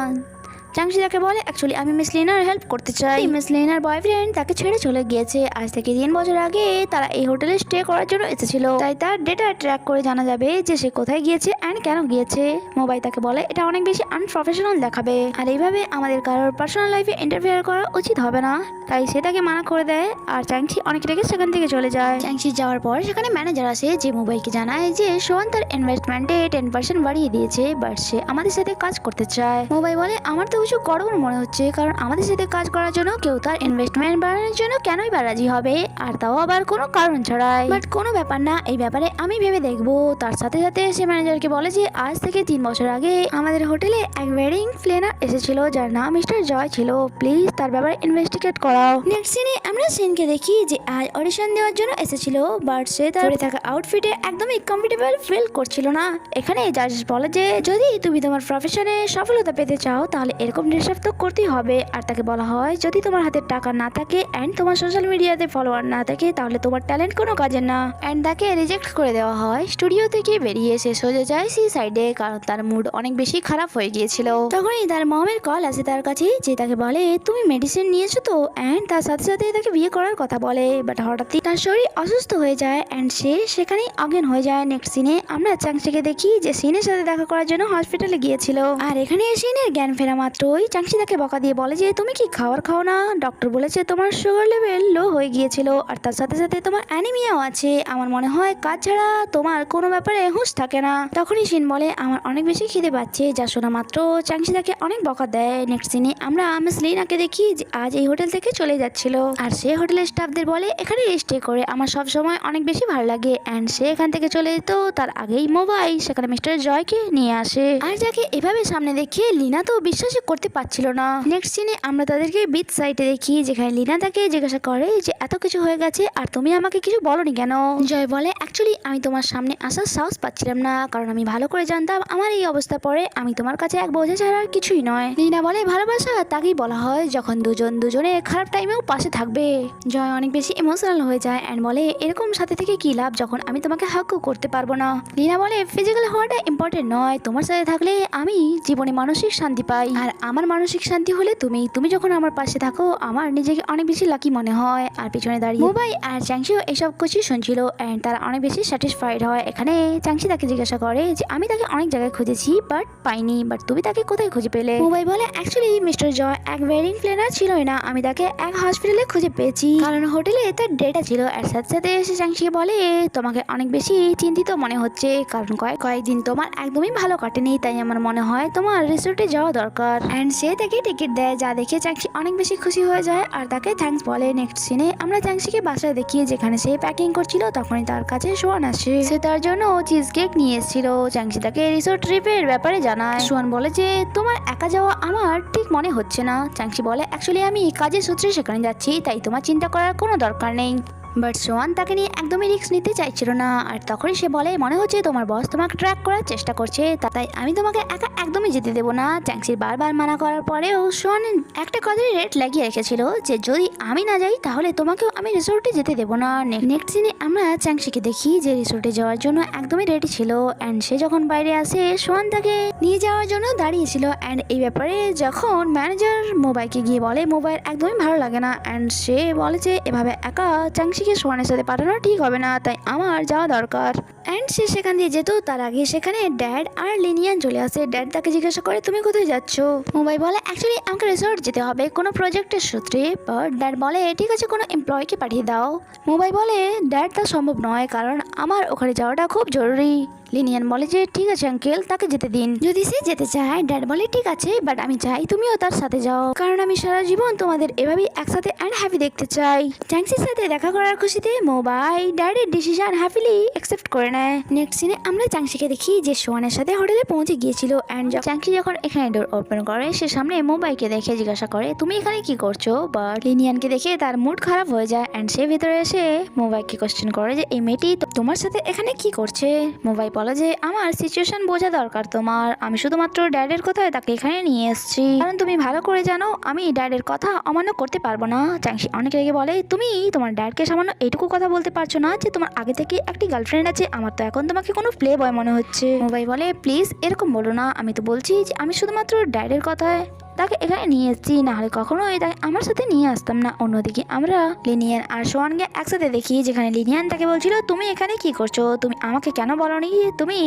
চ্যাংশি তাকে বলে অ্যাকচুয়ালি আমি মিস লিনার হেল্প করতে চাই। মিস লিনার বয়ফ্রেন্ড তাকে ছেড়ে চলে গিয়েছে। আজ থেকে 3 বছর আগে তারা এই হোটেলে স্টে করার জন্য এসেছিল, তাই তার ডেটা ট্র্যাক করে জানা যাবে যে সে কোথায় গিয়েছে অ্যান্ড কেন গিয়েছে। মোবাইল তাকে বলে এটা অনেক বেশি আনপ্রফেশনাল দেখাবে আর এইভাবে আমাদের কারোর পার্সোনাল লাইফে ইন্টারফেয়ার করা উচিত হবে না, তাই সে তাকে মানা করে দেয়। আর চ্যাংশি অনেক রেগে সেখান থেকে চলে যায়। চ্যাংশি যাওয়ার পর সেখানে ম্যানেজার আসে যে মোবাইলকে জানায় যে সোয়ান তার ইনভেস্টমেন্টে 10% বাড়িয়ে দিয়েছে, বাট সে আমাদের সাথে কাজ করতে চায়। মোবাইল বলে আমার তো কিছু গড়বড় মনে হচ্ছে, কারণ আমাদের সাথে কাজ করার জন্য কেউ তার ইনভেস্টমেন্ট বাড়ানোর জন্য কেনই বা রাজি হবে, আর তাও আবার কোনো কারণ ছাড়াই। বাট কোনো ব্যাপার না, এই ব্যাপারে আমি ভেবে দেখবো। তার সাথে সাথে সে ম্যানেজারকে বলে যে আজ থেকে 3 বছর আগে আমাদের হোটেলে এক ওয়েডিং প্ল্যানার এসেছিল যার নাম মিস্টার জয় ছিল, প্লিজ তার ব্যাপারে ইনভেস্টিগেট করাও। নেক্সট সিনে আমরা সিনকে দেখি যে আজ অডিশন দেওয়ার জন্য এসেছিল, বাট সে তার পরে থাকা আউটফিটে একদমই কমফোর্টেবল ফিল করছিল না। এখানে জাজ বলে যে যদি তুমি তোমার প্রফেশনে সফলতা পেতে চাও তাহলে এরকম ড্রেস আপ তো করতেই হবে। আর তাকে বলা হয় যদি তোমার হাতে টাকা না থাকে অ্যান্ড তোমার সোশ্যাল মিডিয়াতে ফলোয়ার না থাকে তাহলে তোমার ট্যালেন্ট কোনো কাজের না। অ্যান্ড তাকে রিজেক্ট করে দেওয়া হয়। স্টুডিও থেকে বেরিয়ে সে সোজা যায় সি সাইডে, কারণ তার মুড অনেক বেশি খারাপ হয়ে গিয়েছিল। তখনই তার মমের কল আসে তার কাছে, যে তাকে বলে তুমি মেডিসিন নিয়েছো তো, অ্যান্ড তার সাথে সাথে তাকে বিয়ে করার কথা বলে। বাট হঠাৎই তার শরীর অসুস্থ হয়ে যায় অ্যান্ড সে সেখানেই অজ্ঞান হয়ে যায়। নেক্সট সিনে আমরা চাংশিকে দেখি যে সিনের সাথে দেখা করার জন্য হসপিটালে গিয়েছিল। আর এখানে সিনের জ্ঞান ফেরা মাত্রই চাংশি তাকে বকা দিয়ে বলে যে তুমি কি খাবার খাও না, ডক্টর বলেছে তোমার সুগার লেভেল লো হয়ে গিয়েছিল আর তার সাথে সাথে তোমার অ্যানিমিয়াও আছে। আমার মনে হয় কাজ ছাড়া তোমার কোনো ব্যাপারে হুঁশ থাকে না। তখনই সিন বলে আমার অনেক বেশি খিদে পাচ্ছে, যা শোনা মাত্র চাংশি তাকে অনেক বকা দেয়। নেক্সট সিনে আমরা মিস লিনাকে দেখি যে আজ এই হোটেল থেকে চলে যাচ্ছিল আর সে হোটেলের স্টাফদের বলে এখানে স্টে করে আমার সব সময় অনেক বেশি ভালো লাগে। অ্যান্ড সে এখান থেকে চলে যেত তার আগেই মোবাইল সেখানে মিস্টার জয়কে নিয়ে আসে। আর যাকে এভাবে সামনে দেখে লিনা তো বিশ্বাসই করতে পারছিল না। নেক্সট সিনে আমরা তাদেরকে বিচ সাইডে দেখি, যেখানে লিনা তাকে জিজ্ঞাসা করে যে এত কিছু হয়ে গেছে আর তুমি আমাকে কিছু বলনি কেন। জয় বলে অ্যাকচুয়ালি আমি তোমার সামনে আসার সাহস পাচ্ছিলাম না, কারণ আমি ভালো করে জানতাম আমার এই অবস্থা পরে আমি তোমার কাছে এক বোঝা ছাড়া আর কিছুই নয়। লিনা বলে ভালোবাসা তাকেই বলা হয় যখন দুজন দুজনে খারাপ টাইমেও পাশে থাকবে। জয় অনেক বেশি ইমোশনাল হয়ে যায় অ্যান্ড বলে এরকম সাথে থেকে কি লাভ যখন আমি তোমাকে হাকও করতে পারবো না। লিনা বলে ফিজিক্যাল হওয়াটা ইম্পর্টেন্ট নয়, তোমার সাথে থাকলে আমি জীবনে মানসিক শান্তি পাই আর আমার মানসিক শান্তি হলে তুমি যখন আমার পাশে থাকো আমার নিজেকে অনেক বেশি লাকি মনে হয়। আর পিছনে দাঁড়িয়ে মোবাই আর চাংশিও এইসব কিছু শুনছিল অ্যান্ড তারা অনেক বেশি স্যাটিসফাইড হয়। এখানে চাংশি তাকে জিজ্ঞাসা করে যে আমি তাকে অনেক জায়গায় খুঁজেছি বাট পাইনি, বাট তুমি তাকে কোথায় খুঁজে পেলে। মোবাই বলে অ্যাকচুয়ালি মিস্টার জয় এক ওয়েডিং প্ল্যানার ছিলই না, আমি তাকে এক হসপিটালে খুঁজে পেয়েছি কারণ হোটেলে তার ডেটা ছিল। আর সাথে সাথে এসে চাংশিকে বলে তোমাকে অনেক বেশি চিন্তিত মনে হচ্ছে কারণ কয়েকদিন তোমার একদমই ভালো কাটেনি, তাই আমার মনে হয় তোমার রিসোর্টে যাওয়া দরকার। অ্যান্ড সে তাকে টিকিট দেয়, যা দেখে চাংশি অনেক বেশি খুশি হয়ে যায় আর তাকে থ্যাঙ্কস বলে। নেক্সট সিনে আমরা চাংশিকে বাসায় দেখি, যেখানে সে প্যাকিং করছিল তখনই তার কাছে সোয়ান আসে। সে তার জন্য চিজ কেক নিয়ে এসেছিল। চাংশি তাকে রিসোর্ট ট্রিপের ব্যাপারে জানায়। সোয়ান বলে যে তোমার একা যাওয়া আমার ঠিক মনে হচ্ছে না। চাংশি বলে অ্যাকচুয়ালি আমি কাজের সূত্রে সেখানে যাচ্ছি, তাই তোমার চিন্তা করার কোনো দরকার নেই। বাট সোয়ান তাকে নিয়ে একদমই রিস্ক নিতে চাইছিল না। আর তখনই সে বলে মনে হচ্ছে তোমার বস তোমাকে ট্র্যাক করার চেষ্টা করছে, তাই আমি তোমাকে একা একদমই যেতে দেবো না। চাংশির বারবার মানা করার পরেও সোয়ান একটা কথাই রেট লাগিয়ে রেখেছিল যে যদি আমি না যাই তাহলে তোমাকেও আমি রিসোর্টে যেতে দেবো না। নেক্সট দিনে আমরা চাংশিকে দেখি যে রিসোর্টে যাওয়ার জন্য একদমই রেডি ছিল অ্যান্ড সে যখন বাইরে আসে সোয়ান তাকে নিয়ে যাওয়ার জন্য দাঁড়িয়েছিল। অ্যান্ড এই ব্যাপারে যখন ম্যানেজার মোবাইলকে গিয়ে বলে মোবাইল একদমই ভালো লাগে না অ্যান্ড সে বলে যে এভাবে একা চাংশি সোয়ানের সাথে পাঠানো ঠিক হবে না, তাই আমার যাওয়া দরকার। অ্যান্ড সে সেখান দিয়ে যেত তার আগে সেখানে ড্যাড আর লিনিয়ান চলে আসে। ড্যাড তাকে জিজ্ঞাসা করে তুমি কোথায় যাচ্ছ। মোবাইল বলে অ্যাকচুয়ালি আমাকে রিসোর্ট যেতে হবে কোনো প্রজেক্টের সূত্রে, বাট ড্যাড বলে ঠিক আছে কোনো এমপ্লয়কে পাঠিয়ে দাও। মোবাইল বলে ড্যাড তা সম্ভব নয় কারণ আমার ওখানে যাওয়াটা খুব জরুরি। লিনিয়ান বলে যে ঠিক আছে আঙ্কেল তাকে যেতে দিন যদি সে যেতে চায়। ড্যাড বলে ঠিক আছে বাট আমি চাই তুমিও তার সাথে যাও কারণ আমি সারা জীবন তোমাদের এভাবেই একসাথে অ্যান্ড হ্যাপি দেখতে চাই। চাংশির সাথে দেখা করার খুশিতে মোবাইল ড্যাডের ডিসিশন হ্যাপিলি অ্যাকসেপ্ট করে নেয়। নেক্সট সিনে আমরা চাংশিকে দেখি যে সোয়ানের সাথে হোটেলে পৌঁছে গিয়েছিল অ্যান্ড চাংশি যখন এখানে ডোর ওপেন করে সে সামনে মোবাইলকে দেখে জিজ্ঞাসা করে তুমি এখানে কি করছো। বাট লিনিয়ানকে দেখে তার মুড খারাপ হয়ে যায় অ্যান্ড সে ভিতরে এসে মোবাইলকে কোশ্চেন করে যে এই মেয়েটি তোমার সাথে এখানে কি করছে। মোবাইল বলে যে আমার সিচুয়েশন বোঝা দরকার তোমার, আমি শুধুমাত্র ড্যাডের কথায় তাকে এখানে নিয়ে এসেছি কারণ তুমি ভালো করে জানো আমি ড্যাডের কথা অমান্য করতে পারবো না। চাংশি অনেক রেগে বলে তুমি তোমার ড্যাডকে সামান্য এইটুকু কথা বলতে পারছো না যে তোমার আগে থেকে একটি গার্লফ্রেন্ড আছে, আমার তো এখন তোমাকে কোনো প্লে বয় মনে হচ্ছে। মোবাইল বলে প্লিজ এরকম বলো না, আমি তো বলছি যে আমি শুধুমাত্র ড্যাডের কথায় তাকে এখানে নিয়ে এসেছি, না হলে কখনোই তাকে আমার সাথে নিয়ে আসতাম না। অন্যদিকে আমরা লিনিয়ান আর সোয়ানকে একসাথে দেখি, যেখানে লিনিয়ান তাকে বলছিল তুমি এখানে কি করছো, তুমি আমাকে কেন বলোনি তুমি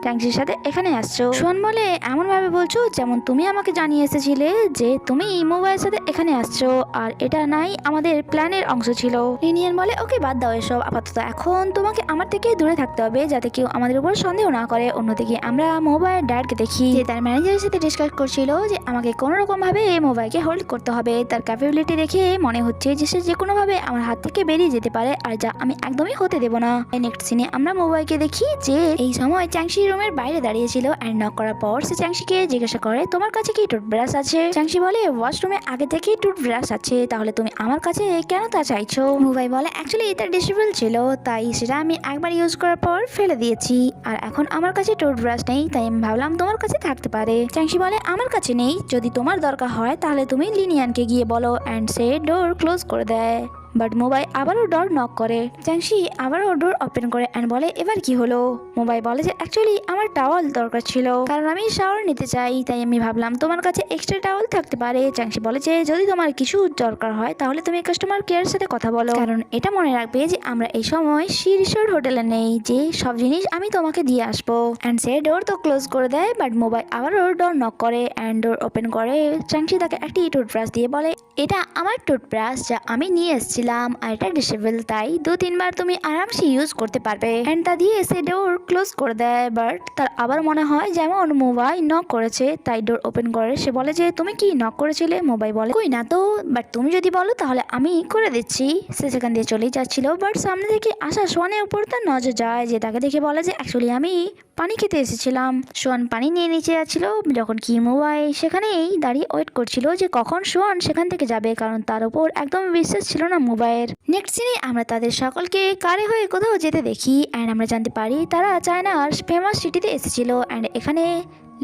চাংশির সাথে এখানে আসছো। সোয়ান বলে এমন ভাবে বলছো যেমন তুমি আমাকে জানিয়ে এসেছিলে যে তুমি মোবাইলের সাথে এখানে আসছো আর এটা নাই আমাদের প্ল্যানের অংশ ছিল। লিনিয়ান বলে ওকে বাদ দাও এসব, আপাতত এখন তোমাকে আমার থেকে দূরে থাকতে হবে যাতে কেউ আমাদের উপর সন্দেহ না করে। অন্যদিকে আমরা মোবাইল ড্যাডকে দেখি যে তার ম্যানেজারের সাথে ডিসকাস করছিল যে আমাকে কোনো রকম ভাবে মোবাইলকে হোল্ড করতে হবে, তার ক্যাপাবিলিটি দেখে মনে হচ্ছে যে সে যে কোনো ভাবে আমার হাত থেকে বেরিয়ে যেতে পারে আর যা আমি একদমই হতে দেবো না। নেক্সট সিনে আমরা মোবাইলকে দেখি যে এই সময় চাংশি রুমের বাইরে দাঁড়িয়েছিল অ্যান্ড নক করার পর সে চাংশিকে জিজ্ঞাসা করে তোমার কাছে কি টুথব্রাশ আছে। চাংশি বলে ওয়াশরুমে আগে থেকেই টুথব্রাশ আছে, তাহলে তুমি আমার কাছে কেন তা চাইছো। মোবাইল বলে অ্যাকচুয়ালি এটা ডিসেবল ছিল তাই সেটা আমি একবার ইউজ করার পর ফেলে দিয়েছি আর এখন আমার কাছে টুথব্রাশ নেই, তাই আমি ভাবলাম তোমার কাছে থাকতে পারে। চাংশি বলে আমার কাছে নেই, যদি তোমার তোমার দরকার হয় তাহলে তুমি লিনিয়ানকে গিয়ে বলো। অ্যান্ড সে ডোর ক্লোজ করে দেয়। বাট মোবাই আবারও ডোর নক করে। চ্যাংশি আবারও ডোর ওপেন করে অ্যান্ড বলে এবার কি হলো। মোবাই বলে যে অ্যাকচুয়ালি আমার টাওয়াল দরকার ছিল, কারণ আমি শাওয়ার নিতে চাই, তাই আমি ভাবলাম তোমার কাছে এক্সট্রা টাওয়াল থাকতে পারে। চ্যাংশি বলে যে যদি তোমার কিছু দরকার হয় তাহলে তুমি কাস্টমার কেয়ারের সাথে কথা বলো, কারণ এটা মনে রাখবে যে আমরা এই সময় সি রিসোর্ট হোটেলে নেই যে সব জিনিস আমি তোমাকে দিয়ে আসবো। অ্যান্ড সে ডোর তো ক্লোজ করে দেয়। বাট মোবাই আবারও ডোর নক করে অ্যান্ড ডোর ওপেন করে। চ্যাংশি তাকে একটি টুথব্রাশ দিয়ে বলে এটা আমার টুথব্রাশ যা আমি নিয়ে এসেছিলাম, আর এটা ডিসেবল, তাই 2-3 বার তুমি আরামসে ইউজ করতে পারবে। অ্যান্ড তা দিয়ে সে ডোর ক্লোজ করে দেয়। বাট তার আবার মনে হয় যেমন মোবাই নক করেছে, তাই ডোর ওপেন করে। সে বলে যে তুমি কি নক করেছিলে। মোবাই বলে কই না তো, বাট তুমি যদি বলো তাহলে আমি করে দিচ্ছি। সে সেখান দিয়ে চলেই যাচ্ছিল। বাট সামনে থেকে আসা সোয়ানের উপর তার নজর যায়, যে তাকে দেখে বলে যে অ্যাকচুয়ালি আমি পানি খেতে এসেছিলাম। সোয়ান পানি নিয়ে নিচে যাচ্ছিল, যখন কি মোবাই সেখানেই দাঁড়িয়ে ওয়েট করছিল যে কখন সোয়ান সেখান থেকে যাবে, কারণ তার উপর একদম বিশ্বাস ছিল না মোবাইয়ের। নেক্সট সিনে আমরা তাদের সকলকে কারে হয়ে কোথাও যেতে দেখি। অ্যান্ড আমরা জানতে পারি তারা চায়নার ফেমাস সিটিতে এসেছিল। অ্যান্ড এখানে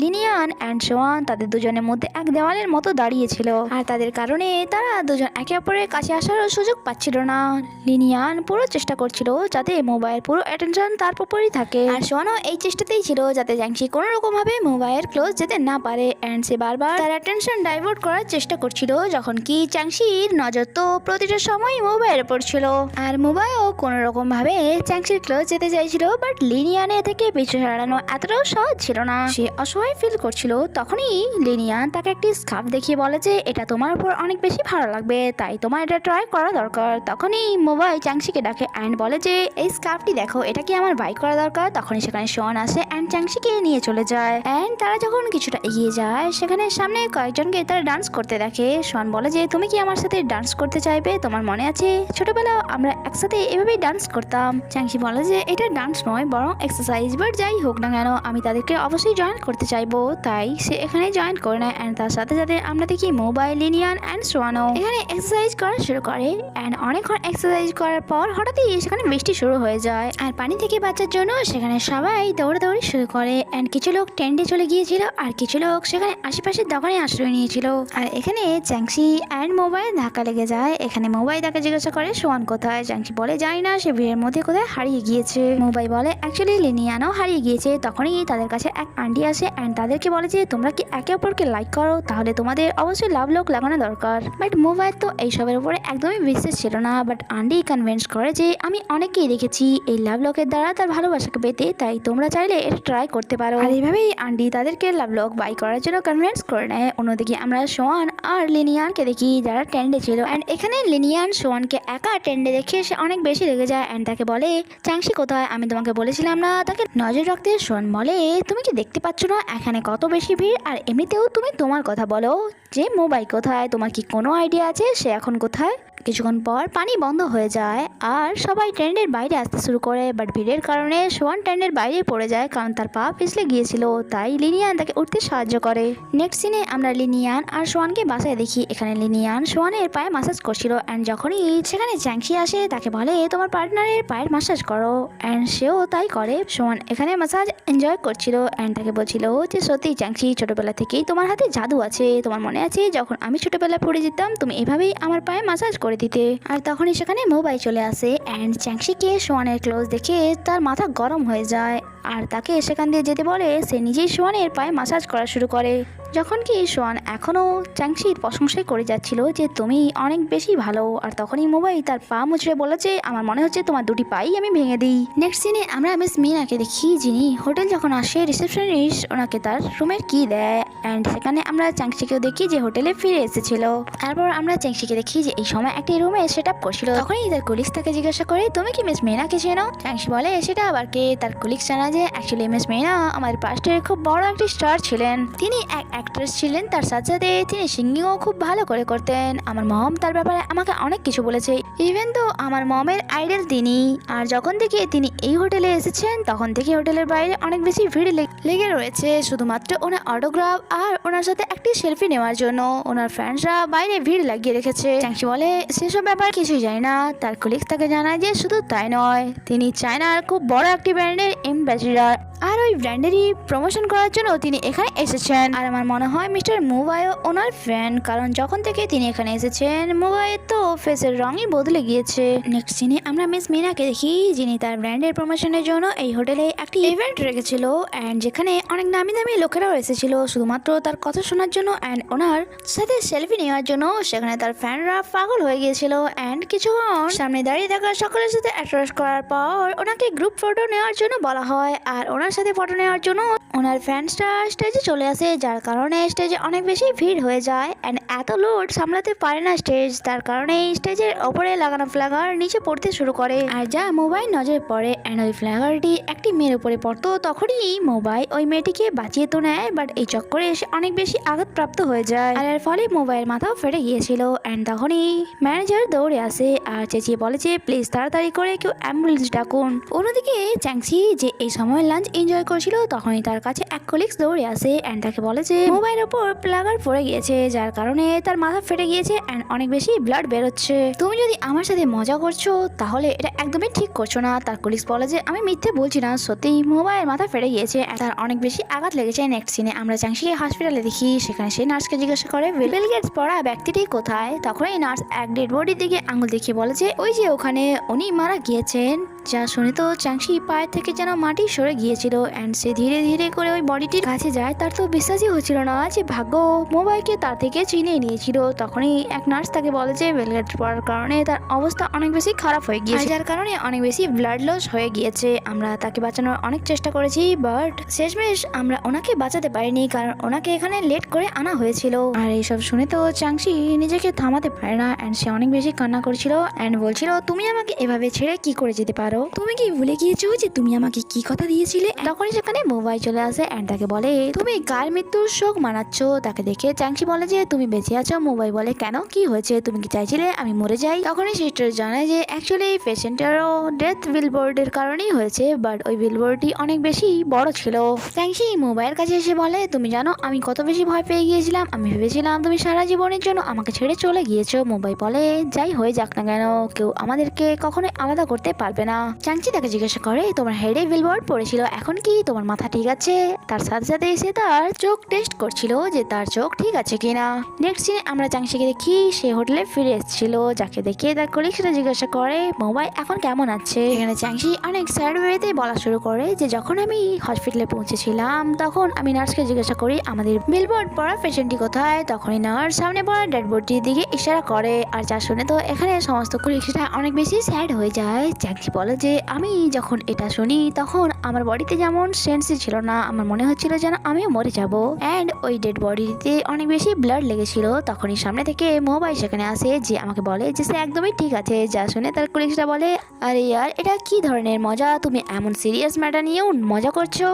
লিনিয়ান অ্যান্ড সোয়ান তাদের দুজনের মধ্যে এক দেওয়ালের মতো দাঁড়িয়েছিল, আর তাদের কারণে তারা দুজন একে অপরের কাছে আসারও সুযোগ পাচ্ছিল না। লিনিয়ান পুরো চেষ্টা করছিল যাতে মোবাইল পুরো অ্যাটেনশন তার উপরই থাকে, আর সোয়ানও এই চেষ্টাতেই ছিল যাতে চ্যাংশি কোনো রকম ভাবে মোবাইল ক্লোজ যেতে না পারে। অ্যান্ড সে বারবার তার অ্যাটেনশন ডাইভার্ট করার চেষ্টা করছিল, যখন কি চ্যাংশির নজর তো প্রতিটা সময় মোবাইলের উপর ছিল, আর মোবাইলও কোনো রকম ভাবে চ্যাংশির ক্লোজ যেতে চাইছিল। বাট লিনিয়ানের থেকে পিছু হারানো এতটাও সহজ ছিল না। সে অসহায় ফিল করছিল। তখনই লিনিয়ান তাকে একটি স্কার্ফ দেখিয়ে বলে যে এটা তোমার উপর অনেক বেশি ভালো লাগবে, তাই তোমার এটা ট্রাই করা দরকার। তখনই মোবাইল চ্যাংশিকে ডাকে অ্যান্ড বলে যে এই স্কার্ফটি দেখো, এটা কি আমার বাই করা দরকার। তখনই সেখানে সোয়ান আসে অ্যান্ড চ্যাংশিকে নিয়ে চলে যায়। অ্যান্ড তারা যখন কিছুটা এগিয়ে যায় সেখানে সামনে কয়েকজনকে তারা ডান্স করতে দেখে। সোয়ান বলে যে তুমি কি আমার সাথে ডান্স করতে চাইবে, তোমার মনে আছে ছোটবেলা আমরা একসাথে এভাবেই ডান্স করতাম। চ্যাংশি বলে যে এটা ডান্স নয় বরং এক্সারসাইজ, বাট যাই হোক না কেন আমি তাদেরকে অবশ্যই জয়েন করতে চাইবো। তাই সে এখানে জয়েন করে নেয়। অ্যান্ড তার সাথে সাথে আমরা দেখি মোবাইল, লিনিয়ান অ্যান্ড সোয়ানও এখানে এক্সারসাইজ করা শুরু করে। অ্যান্ড অনেকক্ষণ এক্সারসাইজ করার পর হঠাৎই সেখানে বৃষ্টি শুরু হয়ে যায়, আর পানি থেকে বাঁচার জন্য সেখানে সবাই দৌড়াদৌড়ি শুরু করে। অ্যান্ড কিছু লোক টেন্টে চলে গিয়েছিল, আর কিছু লোক সেখানে আশেপাশের দোকানে আশ্রয় নিয়েছিল। আর এখানে চ্যাংশি অ্যান্ড মোবাইল ধাক্কা লেগে যায়। এখানে মোবাইল তাকে জিজ্ঞাসা করে সোয়ান কোথায়। চ্যাংশি বলে জানি না, সে ভিড়ের মধ্যে কোথায় হারিয়ে গিয়েছে। মোবাইল বলে অ্যাকচুয়ালি লিনিয়ানও হারিয়ে গিয়েছে। তখনই তাদের কাছে এক আন্টি আসে অ্যান্ড তাদেরকে বলে যে তোমরা কি একে অপরকে লাইক করো, তাহলে তোমাদের অবশ্যই লাভ লোক লাগানো দরকার। বাট মোবাইল তো এইসবের উপরে একদমই বিশ্বাস ছিল না। বাট আন্টি কনভিন্স করে যে আমি অনেককেই দেখেছি এই লাভ লোকের দ্বারা তার ভালোবাসাকে পেতে, তাই তোমরা চাইলে এটা ট্রাই করতে পারো। আর এইভাবেই আন্টি তাদেরকে লাভ লোক বাই করার জন্য কনভিন্স করে নেয়। অন্যদিকে আমরা সোয়ান আর লিনিয়ানকে দেখি যারা টেন্ডে ছিল। অ্যান্ড এখানে লিনিয়ান সোয়ানকে একা টেন্ডে দেখে সে অনেক বেশি রেগে যায় অ্যান্ড তাকে বলে চ্যাংশি কোথায়, আমি তোমাকে বলেছিলাম না তাকে নজর রাখতে। সোয়ান বলে তুমি কি দেখতে পাচ্ছ না এখানে কত বেশি ভিড়, আর এমনিতেও তুমি তোমার কথা বলো যে মোবাইল কোথায়, তোমার কি কোনো আইডিয়া আছে সে এখন কোথায়। কিছুক্ষণ পর পানি বন্ধ হয়ে যায় আর সবাই ট্রেনের বাইরে আসতে শুরু করে। বাট ভিড়ের কারণে সোয়ান ট্রেনের বাইরে পড়ে যায়, কারণ তার পা পিছলে গিয়েছিল, তাই লিনিয়ান তাকে উঠতে সাহায্য করে। নেক্সট সিনে আমরা লিনিয়ান আর সোয়ানকে বাসায় দেখি। এখানে লিনিয়ান সোয়ানের পায়ে মাসাজ করছিল অ্যান্ড যখনই সেখানে চ্যাংশি আসে তাকে বলে তোমার পার্টনারের পায়ের মাসাজ করো, অ্যান্ড সেও তাই করে। সোয়ান এখানে মাসাজ এনজয় করছিল অ্যান্ড তাকে বলছিল যে সত্যি চ্যাংশি ছোটবেলা থেকেই তোমার হাতে জাদু আছে, তোমার মনে আছে যখন আমি ছোটবেলায় পড়ে যেতাম তুমি এভাবেই আমার পায়ে মাসাজ করে দিতে। আর তখনই সেখানে মোবাইল চলে আসে অ্যান্ড চ্যাংশিকে সোয়ানের ক্লোজ দেখে তার মাথা গরম হয়ে যায় আর তাকে সেখান দিয়ে যেতে বলে। সে নিজেই সোয়ানের পায়ে মাসাজ করা শুরু করে, যখন কি সোয়ান এখনও চ্যাংশির প্রশংসাই করে যাচ্ছিল যে তুমি অনেক বেশি ভালো। আর তখনই মোবাইল তার পা মুচড়ে বলেছে আমার মনে হচ্ছে তোমার দুটি পাই আমি ভেঙে দিই। নেক্সট সিনে আমরা মিস মিনাকে দেখি, যিনি হোটেল যখন আসে রিসেপশনিস্ট ওনাকে তার রুমের কি দেয় অ্যান্ড সেখানে আমরা চ্যাংশিকেও দেখি যে হোটেলে ফিরে এসেছিল। তারপর আমরা চ্যাংশিকে দেখি যে এই সময় একটি রুমে সেট আপ করছিল। তখনই তার কুলিক্স তাকে জিজ্ঞাসা করে তুমি কি মিস মিনাকে চেনো। চ্যাংশি বলে সেটা আবার কে। তার কুলিক্স জানা যে অ্যাকচুয়ালি মিস মিনা আমার পাস্টের খুব বড় একটি স্টার ছিলেন, তিনি এক অ্যাক্ট্রেস ছিলেন, তার সাথে সাথে তিনি সিঙ্গিংও খুব ভালো করে করতেন। আমার মম তার ব্যাপারে আমাকে অনেক কিছু বলেছে, ইভেন তো আমার মমের আইডল তিনি। আর যখন থেকে তিনি এই হোটেলে এসেছেন তখন থেকে হোটেলের বাইরে অনেক বেশি ভিড় লেগে রয়েছে শুধুমাত্র ওনার অটোগ্রাফ আর ওনার সাথে একটি সেলফি নেওয়ার জন্য। ওনার ফ্রেন্ডসরা বাইরে ভিড় লাগিয়ে রেখেছে। চ্যাংশি বলে সেসব ব্যাপার কিছুই জানি না। তার কলিগ তাকে জানায় যে শুধু তাই নয়, তিনি চায়নার খুব বড় একটি ব্র্যান্ডের অ্যাম্বাসেডর। আর ওই ব্র্যান্ডেরই প্রমোশন করার জন্য তিনি এখানে এসেছেন। আর আমার মনে হয় মিস্টার মুবাইও ওনার ফ্যান, কারণ যখন থেকে তিনি এখানে এসেছেন মুবাইয়ের তো ফেসের রঙই বদলে গিয়েছে। নেক্সট সিনে আমরা মিস মিনাকে দেখি, যিনি তার ব্র্যান্ডের প্রমোশনের জন্য এই হোটেলে একটি ইভেন্ট রেখেছিল অ্যান্ড যেখানে অনেক নামি দামি লোকেরাও এসেছিল শুধুমাত্র তার কথা শোনার জন্য অ্যান্ড ওনার সাথে সেলফি নেওয়ার জন্য। সেখানে তার ফ্যানরা পাগল হয়ে গিয়েছিল অ্যান্ড কিছুক্ষণ সামনে দাঁড়িয়ে থাকা সকলের সাথে অ্যাট্রাক্ট করার পর ওনাকে গ্রুপ ফটো নেওয়ার জন্য বলা হয়। আর ওনার সাথে ফটো নেওয়ার জন্য ওনার ফ্যান্সটা স্টেজে চলে আসে, যার কারণে স্টেজে অনেক বেশি ভিড় হয়ে যায় অ্যান্ড এত লোড সামলাতে পারে না স্টেজ, তার কারণে স্টেজের ওপরে লাগানো ফ্ল্যাগার নিচে পড়তে শুরু করে। আর যা মোবাইল নজরে পড়ে অ্যান্ড ওই ফ্ল্যাগারটি একটি মেয়ের উপরে পড়তো, তখনই মোবাইল ওই মেয়েটিকে বাঁচিয়ে তো নেয়, বাট এই চক্করে এসে অনেক বেশি আঘাতপ্রাপ্ত হয়ে যায়। আর এর ফলে মোবাইল মাথাও ফেটে গিয়েছিল অ্যান্ড তখনই ম্যানেজার দৌড়ে আসে আর চেঁচিয়ে বলে যে প্লিজ তাড়াতাড়ি করে কেউ অ্যাম্বুলেন্স ডাকুন। অন্যদিকে চ্যাংসি যে এই সময় লাঞ্চ এনজয় করছিল, তখনই তার কাছে এক কলিগস দৌড়ে আসে অ্যান্ড তাকে বলে যে মোবাইলের উপর প্লাগার পড়ে গিয়েছে, যার কারণে তার মাথা ফেটে গিয়েছে অ্যান্ড অনেক বেশি ব্লাড বেরোচ্ছে। তুমি যদি আমার সাথে মজা করছো তাহলে এটা একদমই ঠিক করছো না। তার কলিগস বলে যে আমি মিথ্যে বলছি না, সত্যি মোবাইল মাথা ফেটে গিয়েছে, তার অনেক বেশি আঘাত লেগেছে। নেক্সট সিনে আমরা চ্যাংসিকে হসপিটালে দেখি, সেখানে সেই নার্সকে জিজ্ঞাসা করে বিল গেটস পড়া ব্যক্তিটি কোথায়। তখন এই নার্স এক ডেড বডির দিকে আঙুল দেখিয়ে বলে যে ওই যে ওখানে উনি মারা গিয়েছেন। যা শুনে তো চ্যাংসি পায়ের থেকে যেন মাটি সরে গিয়েছিল অ্যান্ড সে ধীরে ধীরে করে ওই বডিটির কাছে যায়। তার তো বিশ্বাসই হচ্ছিল না যে ভাগ্য মোবাইলকে তার থেকে চিনিয়ে নিয়েছিল। তখনই এক নার্স তাকে বলে যে বেলগেট পড়ার কারণে তার অবস্থা অনেক বেশি খারাপ হয়ে গিয়েছে, যার কারণে অনেক বেশি ব্লাড লস হয়ে গিয়েছে। আমরা তাকে বাঁচানোর অনেক চেষ্টা করেছি, বাট শেষমেশ আমরা ওনাকে বাঁচাতে পারিনি, কারণ ওনাকে এখানে লেট করে আনা হয়েছিল। আর এইসব শুনে তো চ্যাংসি নিজেকে থামাতে পারে না অ্যান্ড সে অনেক বেশি কান্না করছিল অ্যান্ড বলছিল তুমি আমাকে এভাবে ছেড়ে কি করে যেতে পারো, তুমি কি ভুলে গিয়েছো যে তুমি আমাকে কি কথা দিয়েছিলে। তখনই সেখানে মোবাইল চলে আসে অ্যান্ড তাকে বলে তুমি কার মৃত্যুর শোক মানাচ্ছ। তাকে দেখে চ্যাংসি বলে যে তুমি বেঁচে আছো। মোবাইল বলে কেন, কি হয়েছে, তুমি কি চাইছিলে আমি মরে যাই। তখনই সিস্টার জানায় যে অ্যাকচুয়ালি পেশেন্টেরও ডেথ বিলবোর্ডের কারণেই হয়েছে, বাট ওই বিলবোর্ডটি অনেক বেশি বড় ছিল। চ্যাংসি মোবাইলের কাছে এসে বলে তুমি জানো আমি কত বেশি ভয় পেয়ে গিয়েছিলাম, আমি ভেবেছিলাম তুমি সারা জীবনের জন্য আমাকে ছেড়ে চলে গিয়েছো। মোবাইল বলে যাই হয়ে যাক না কেন কেউ আমাদেরকে কখনোই আলাদা করতে পারবে না। চ্যাংসি তাকে জিজ্ঞাসা করে তোমার হেডে বিলবোর্ড পড়েছিল, এখন কি তোমার মাথা ঠিক আছে। তার সাথে সাথে এসে তার চোখ টেস্ট করছিল যে তার চোখ ঠিক আছে কিনা। নেক্সট সিনে আমরা চ্যাংসিকে দেখি সে হোটেলে ফিরে এসেছিল, যাকে দেখে তার কলিগ সেটা জিজ্ঞাসা করে মোবাইল এখন কেমন আছে। এখানে চ্যাংসি অনেক স্যাড ওয়েতে বলা শুরু করে যে যখন আমি হসপিটালে পৌঁছেছিলাম তখন আমি নার্সকে জিজ্ঞাসা করি আমাদের বিলবোর্ড পড়া পেশেন্টটি কোথায়। তখনই নার্স সামনে পড়া ডেড বডির দিকে ইশারা করে। আর যা শুনে তো এখানে সমস্ত কলিগ সেটা অনেক বেশি স্যাড হয়ে যায়। চ্যাংসি বলে যে আমি যখন এটা শুনি তখন আমার বডিতে যেমন সেন্সই ছিল না, আমার মনে হচ্ছিল যেন আমিও মরে যাব অ্যান্ড ওই ডেড বডিতে অনেক বেশি ব্লাড লেগেছিল। তখনই সামনে থেকে মোবাইল সেখানে আসে যে আমাকে বলে যে সে একদমই ঠিক আছে। যা শুনে তার কলিগসটা বলে আরে ইয়ার এটা কি ধরনের মজা, তুমি এমন সিরিয়াস ম্যাটার নিয়েও মজা করছো।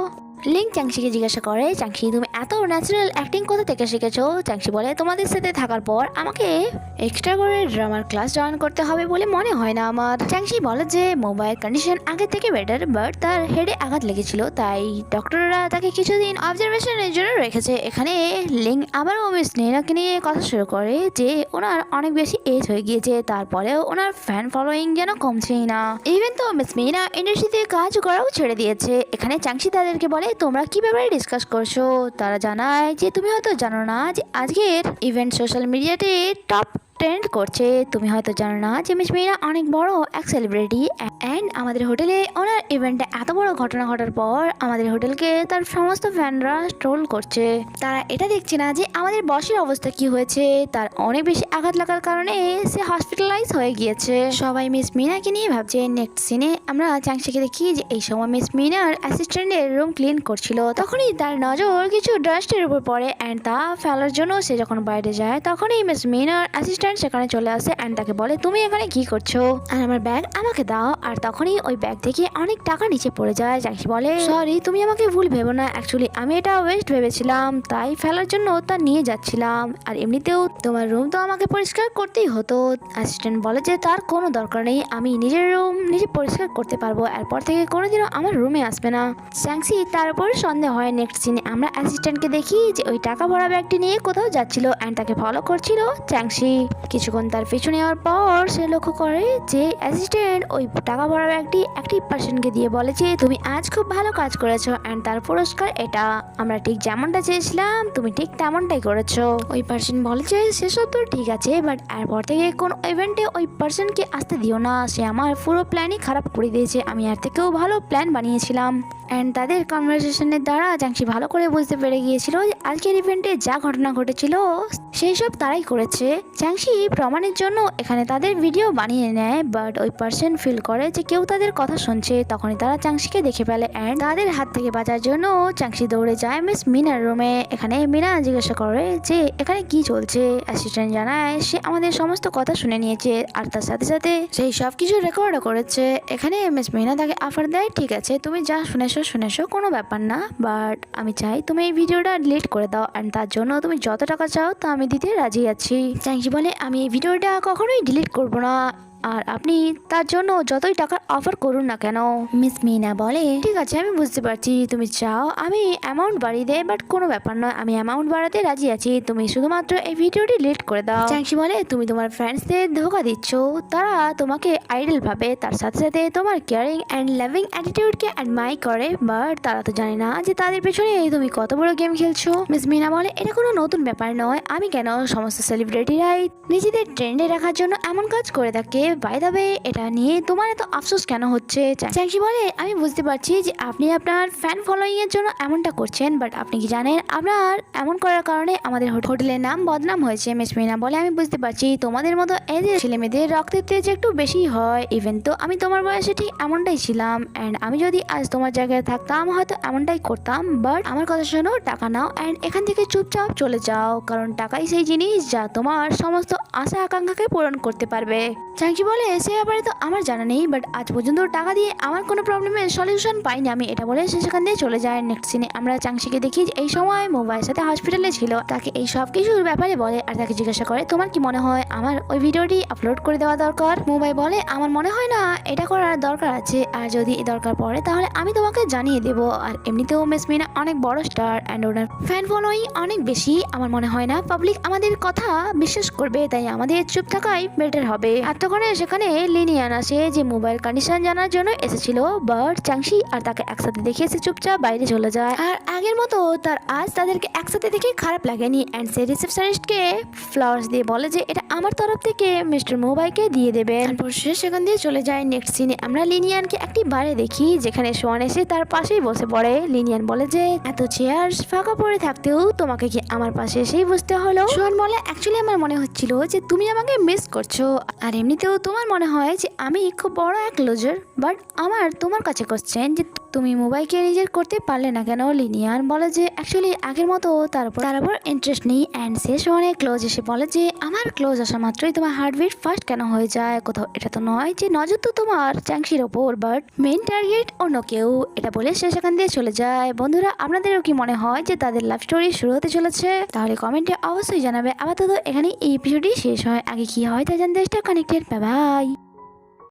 লিঙ্ক চ্যাংসিকে জিজ্ঞাসা করে চ্যাংসি তুমি এত ন্যাচারাল অ্যাক্টিং কোথা থেকে শিখেছো। চ্যাংসি বলে তোমাদের সাথে থাকার পর আমাকে এক্সট্রা করে ড্রামার ক্লাস জয়েন করতে হবে বলে মনে হয় না আমার। চ্যাংসি বলে যে মোবাইল কন্ডিশন আগে থেকে বেটার, বাট তার হেডে আঘাত লেগেছিল তাই ডক্টররা তাকে কিছুদিন অবজারভেশনের জন্য রেখেছে। এখানে লিঙ্ক আবারও মিস নেনাকে নিয়ে কথা শুরু করে যে ওনার অনেক বেশি এজ হয়ে গিয়েছে, তারপরেও ওনার ফ্যান ফলোয়িং যেন কমছেই না। ইভেন তো মিস মিনা ইন্ডাস্ট্রিতে কাজ করাও ছেড়ে দিয়েছে। এখানে চ্যাংসি তাদেরকে বলে তোমরা কি ব্যাপারে ডিসকাস করছো। তারা জানায় যে তুমি হয়তো জানো না যে আজকের ইভেন্ট সোশ্যাল মিডিয়াতে টপ ট্রেন্ড করছে। তুমি হয়তো জানো না যে মিস মিনা অনেক বড় এক সেলিব্রিটি অ্যান্ড আমাদের হোটেলে ওনার ইভেন্টে এত বড় ঘটনা ঘটার পর আমাদের হোটেলকে তার সমস্ত ফ্যানরা ট্রোল করছে। তারা এটা দেখছে না যে আমাদের বসের অবস্থা কি হয়েছে, তার অনেক বেশি আঘাত লাগার কারণে সে হসপিটালাইজ হয়ে গিয়েছে। সবাই মিস মিনাকে নিয়ে ভাবছে। নেক্সট সিনে আমরা চ্যাংসিকে দেখি যে এই সময় মিস মিনার অ্যাসিস্ট্যান্টের রুম ক্লিন করছিল। তখনই তার নজর কিছু ডাস্টের উপর পড়ে অ্যান্ড তা ফেলার জন্য সে যখন বাইরে যায় তখনই মিস মিনার অ্যাসিস্ট্যান্ট সেখানে চলে আসে অ্যান্ড তাকে বলে তুমি এখানে কি করছো আর আমার ব্যাগ আমাকে দাও। আর তখনই ওই ব্যাগ থেকে অনেক টাকা নিচে পড়ে যায়। চ্যাংসি বলে সরি তুমি আমাকে ভুল ভেবো না, অ্যাকচুয়ালি আমি এটা ওয়েস্ট ভেবেছিলাম তাই ফেলার জন্য তা নিয়ে যাচ্ছিলাম, আর এমনিতেও তোমার রুম তো আমাকে পরিষ্কার করতেই হতো। অ্যাসিস্ট্যান্ট বলে যে তার কোনো দরকার নেই, আমি নিজের রুম নিজে পরিষ্কার করতে পারবো, এরপর থেকে কোনোদিনও আমার রুমে আসবে না। চ্যাংসি তার উপর সন্দেহ হয়। নেক্সট সিনে আমরা অ্যাসিস্ট্যান্টকে দেখি যে ওই টাকা ভরা ব্যাগটি নিয়ে কোথাও যাচ্ছিল অ্যান্ড তাকে ফলো করছিল চ্যাংসি। কিছুক্ষণ তার পিছু নেওয়ার পর সে লক্ষ্য করে যে অ্যাসিস্ট্যান্ট ওই টাকা ভরা ব্যাগটি অ্যাক্টিভ পার্সনকে দিয়ে বলে যে তুমি আজ খুব ভালো কাজ করেছো অ্যান্ড তার পুরস্কার এটা, আমরা ঠিক যেমনটা চেয়েছিলাম তুমি ঠিক তেমনটাই করেছো। ওই পার্সন বলে যে সেসব তো ঠিক আছে, বাট এরপর থেকে কোন ইভেন্টে ওই পার্সনকে আসতে দিও না, সে আমার পুরো প্ল্যানই খারাপ করে দিয়েছে, আমি এর থেকেও ভালো প্ল্যান বানিয়েছিলাম। অ্যান্ড তাদের কনভারসেশনের দ্বারা চ্যাংশি ভালো করে বুঝতে পেরে গিয়েছিল যে আজকের ইভেন্টে যা ঘটনা ঘটেছিল সেই সব তারাই করেছে। চ্যাংশি প্রমাণের জন্য এখানে তাদের ভিডিও বানিয়ে নেয়, বাট ওই পার্সন ফিল করে যে কেউ তাদের কথা শুনছে, তখনই তারা চ্যাংশিকে দেখে ফেলে অ্যান্ড তাদের হাত থেকে বাঁচার জন্য চ্যাংশি দৌড়ে যায় মিস মিনার রুমে। এখানে মিনা জিজ্ঞাসা করে যে এখানে কি চলছে। অ্যাসিস্ট্যান্ট জানায় সে আমাদের সমস্ত কথা শুনে নিয়েছে আর তার সাথে সাথে সেই সব কিছু রেকর্ডও করেছে। এখানে মিস মিনা তাকে অফার দেয়, ঠিক আছে তুমি যা শুনেছো কোনো ব্যাপার না, বাট আমি চাই তুমি এই ভিডিওটা ডিলিট করে দাও অ্যান্ড তার জন্য তুমি যত টাকা চাও তা আমি দিতে রাজি আছি। চ্যাংশি বলে আমি এই ভিডিওটা কখনোই ডিলিট করব না, আর আপনি তার জন্য যতই টাকার অফার করুন না কেন। মিস মিনা বলে ঠিক আছে আমি বুঝতে পারছি তুমি চাও আমি অ্যামাউন্ট বাড়িয়ে দেয়, বাট কোনো ব্যাপার নয়, আমি অ্যামাউন্ট বাড়াতে রাজি আছি, তুমি শুধুমাত্র এই ভিডিওটি ডিলিট করে দাও। চ্যাংশি বলে তুমি তোমার ফ্রেন্ডসদের ধোকা দিচ্ছ, তারা তোমাকে আইডল ভাবে, তার সাথে সাথে তোমার কেয়ারিং অ্যান্ড লাভিং অ্যাটিটিউডকে অ্যাডমায়ার করে, বাট তারা তো জানে না যে তাদের পেছনে তুমি কত বড় গেম খেলছো। মিস মিনা বলে এটা কোনো নতুন ব্যাপার নয়, আমি কেন সমস্ত সেলিব্রিটিরাই নিজেদের ট্রেন্ডে রাখার জন্য এমন কাজ করে থাকে, বাই দ্য ওয়ে এটা নিয়ে তোমার এত আফসোস কেন হচ্ছে। চ্যাংশি বলে আমি বুঝতে পারছি যে আপনি আপনার ফ্যান ফলোয়িং এর জন্য এমনটা করছেন, বাট আপনি কি জানেন আপনার এমন করার কারণে আমাদের হোটেলের নাম বদনাম হয়েছে। মিস মিনা বলে আমি বুঝতে পারছি তোমাদের মতো এদের ছেলেমেয়েদের রক্তের তেজ একটু বেশি হয়, ইভেন তো আমি তোমার বয়সে ঠিক এমনটাই ছিলাম অ্যান্ড আমি যদি আজ তোমার জায়গায় থাকতাম হয়তো এমনটাই করতাম, বাট আমার কথা শোনো, টাকা নাও অ্যান্ড এখান থেকে চুপচাপ চলে যাও, কারণ টাকাই সেই জিনিস যা তোমার সমস্ত আশা আকাঙ্ক্ষাকে পূরণ করতে পারবে। চ্যাংশি বলে সে ব্যাপারে তো আমার জানা নেই, বাট আজ পর্যন্ত টাকা দিয়ে আমার কোনো প্রবলেমের সলিউশন পাইনি আমি, এটা বলে সে সেখান দিয়ে চলে যায়। নেক্সট সিনে আমরা চ্যাংশিকে দেখি যে এই সময় মোবাইলের সাথে হসপিটালে ছিল, তাকে এই সব কিছুর ব্যাপারে বলে আর তাকে জিজ্ঞাসা করে তোমার কি মনে হয় আমার ওই ভিডিওটি আপলোড করে দেওয়া দরকার। মোবাইল বলে আমার মনে হয় না এটা করার দরকার আছে, আর যদি দরকার পড়ে তাহলে আমি তোমাকে জানিয়ে দেবো, আর এমনিতেও মিস মিনা অনেক বড় star and owner fan following অনেক বেশি, আমার মনে হয় না পাবলিক আমাদের কথা বিশ্বাস করবে, তাই আমাদের চুপ থাকাই বেটার হবে। এতক্ষণে সেখানে লিনিয়ান আসে যে মোবাইল কন্ডিশন জানার জন্য এসেছিল, বাট চ্যাংশি আর তাকে একসাথে দেখে সে চুপচাপ বাইরে চলে যায়, আর আগের মতো তার আজ তাদেরকে একসাথে দেখে খারাপ লাগেনি অ্যান্ড সে রিসেপশনিস্টকে ফ্লাওয়ার্স দিয়ে বলে যে এটা আমার তরফ থেকে মিস্টার মোবাইলকে দিয়ে দেবে। তারপর সে সেখান দিয়ে চলে যায়। নেক্সট সিনে আমরা লিনিয়ানকে একটি বারে দেখি যেখানে সোয়ান এসে তার পাশেই বসে পড়ে। লিনিয়ান বলে যে এত চেয়ার ফাঁকা পড়ে থাকতেও তোমাকে কি আমার পাশে এসেই বসতে হলো। সোয়ান বলে অ্যাকচুয়ালি আমার মনে হচ্ছিল যে তুমি আমাকে মিস করছো, আর এমনিতেও তোমার মনে হয় যে আমি খুব বড় এক লুজার, বাট আমার তোমার কাছে কোশ্চেন যে তুমি মোবাইলকে নিজের করতে পারলে না কেন। লিনিয়ান বলে যে অ্যাকচুয়ালি আগের মতো তার উপর ইন্টারেস্ট নেই অ্যান্ড শেষ অনেক ক্লোজ এসে বলে যে আমার ক্লোজ আসা মাত্রই তোমার হার্টবিট ফাস্ট কেন হয়ে যায়, কোথাও এটা তো নয় যে নজর তো তোমার চ্যাংশির ওপর, বাট মেইন টার্গেট অন্য কেউ। এটা বলে সে সেখান দিয়ে চলে যায়। বন্ধুরা আপনাদেরও কি মনে হয় যে তাদের লাভ স্টোরি শুরু হতে চলেছে? তাহলে কমেন্টে অবশ্যই জানাবে। আপাতত এখানে এই এপিসোডই শেষ হয়, আগে কি হয় তা জানতে কানেক্টেড। Bye bye.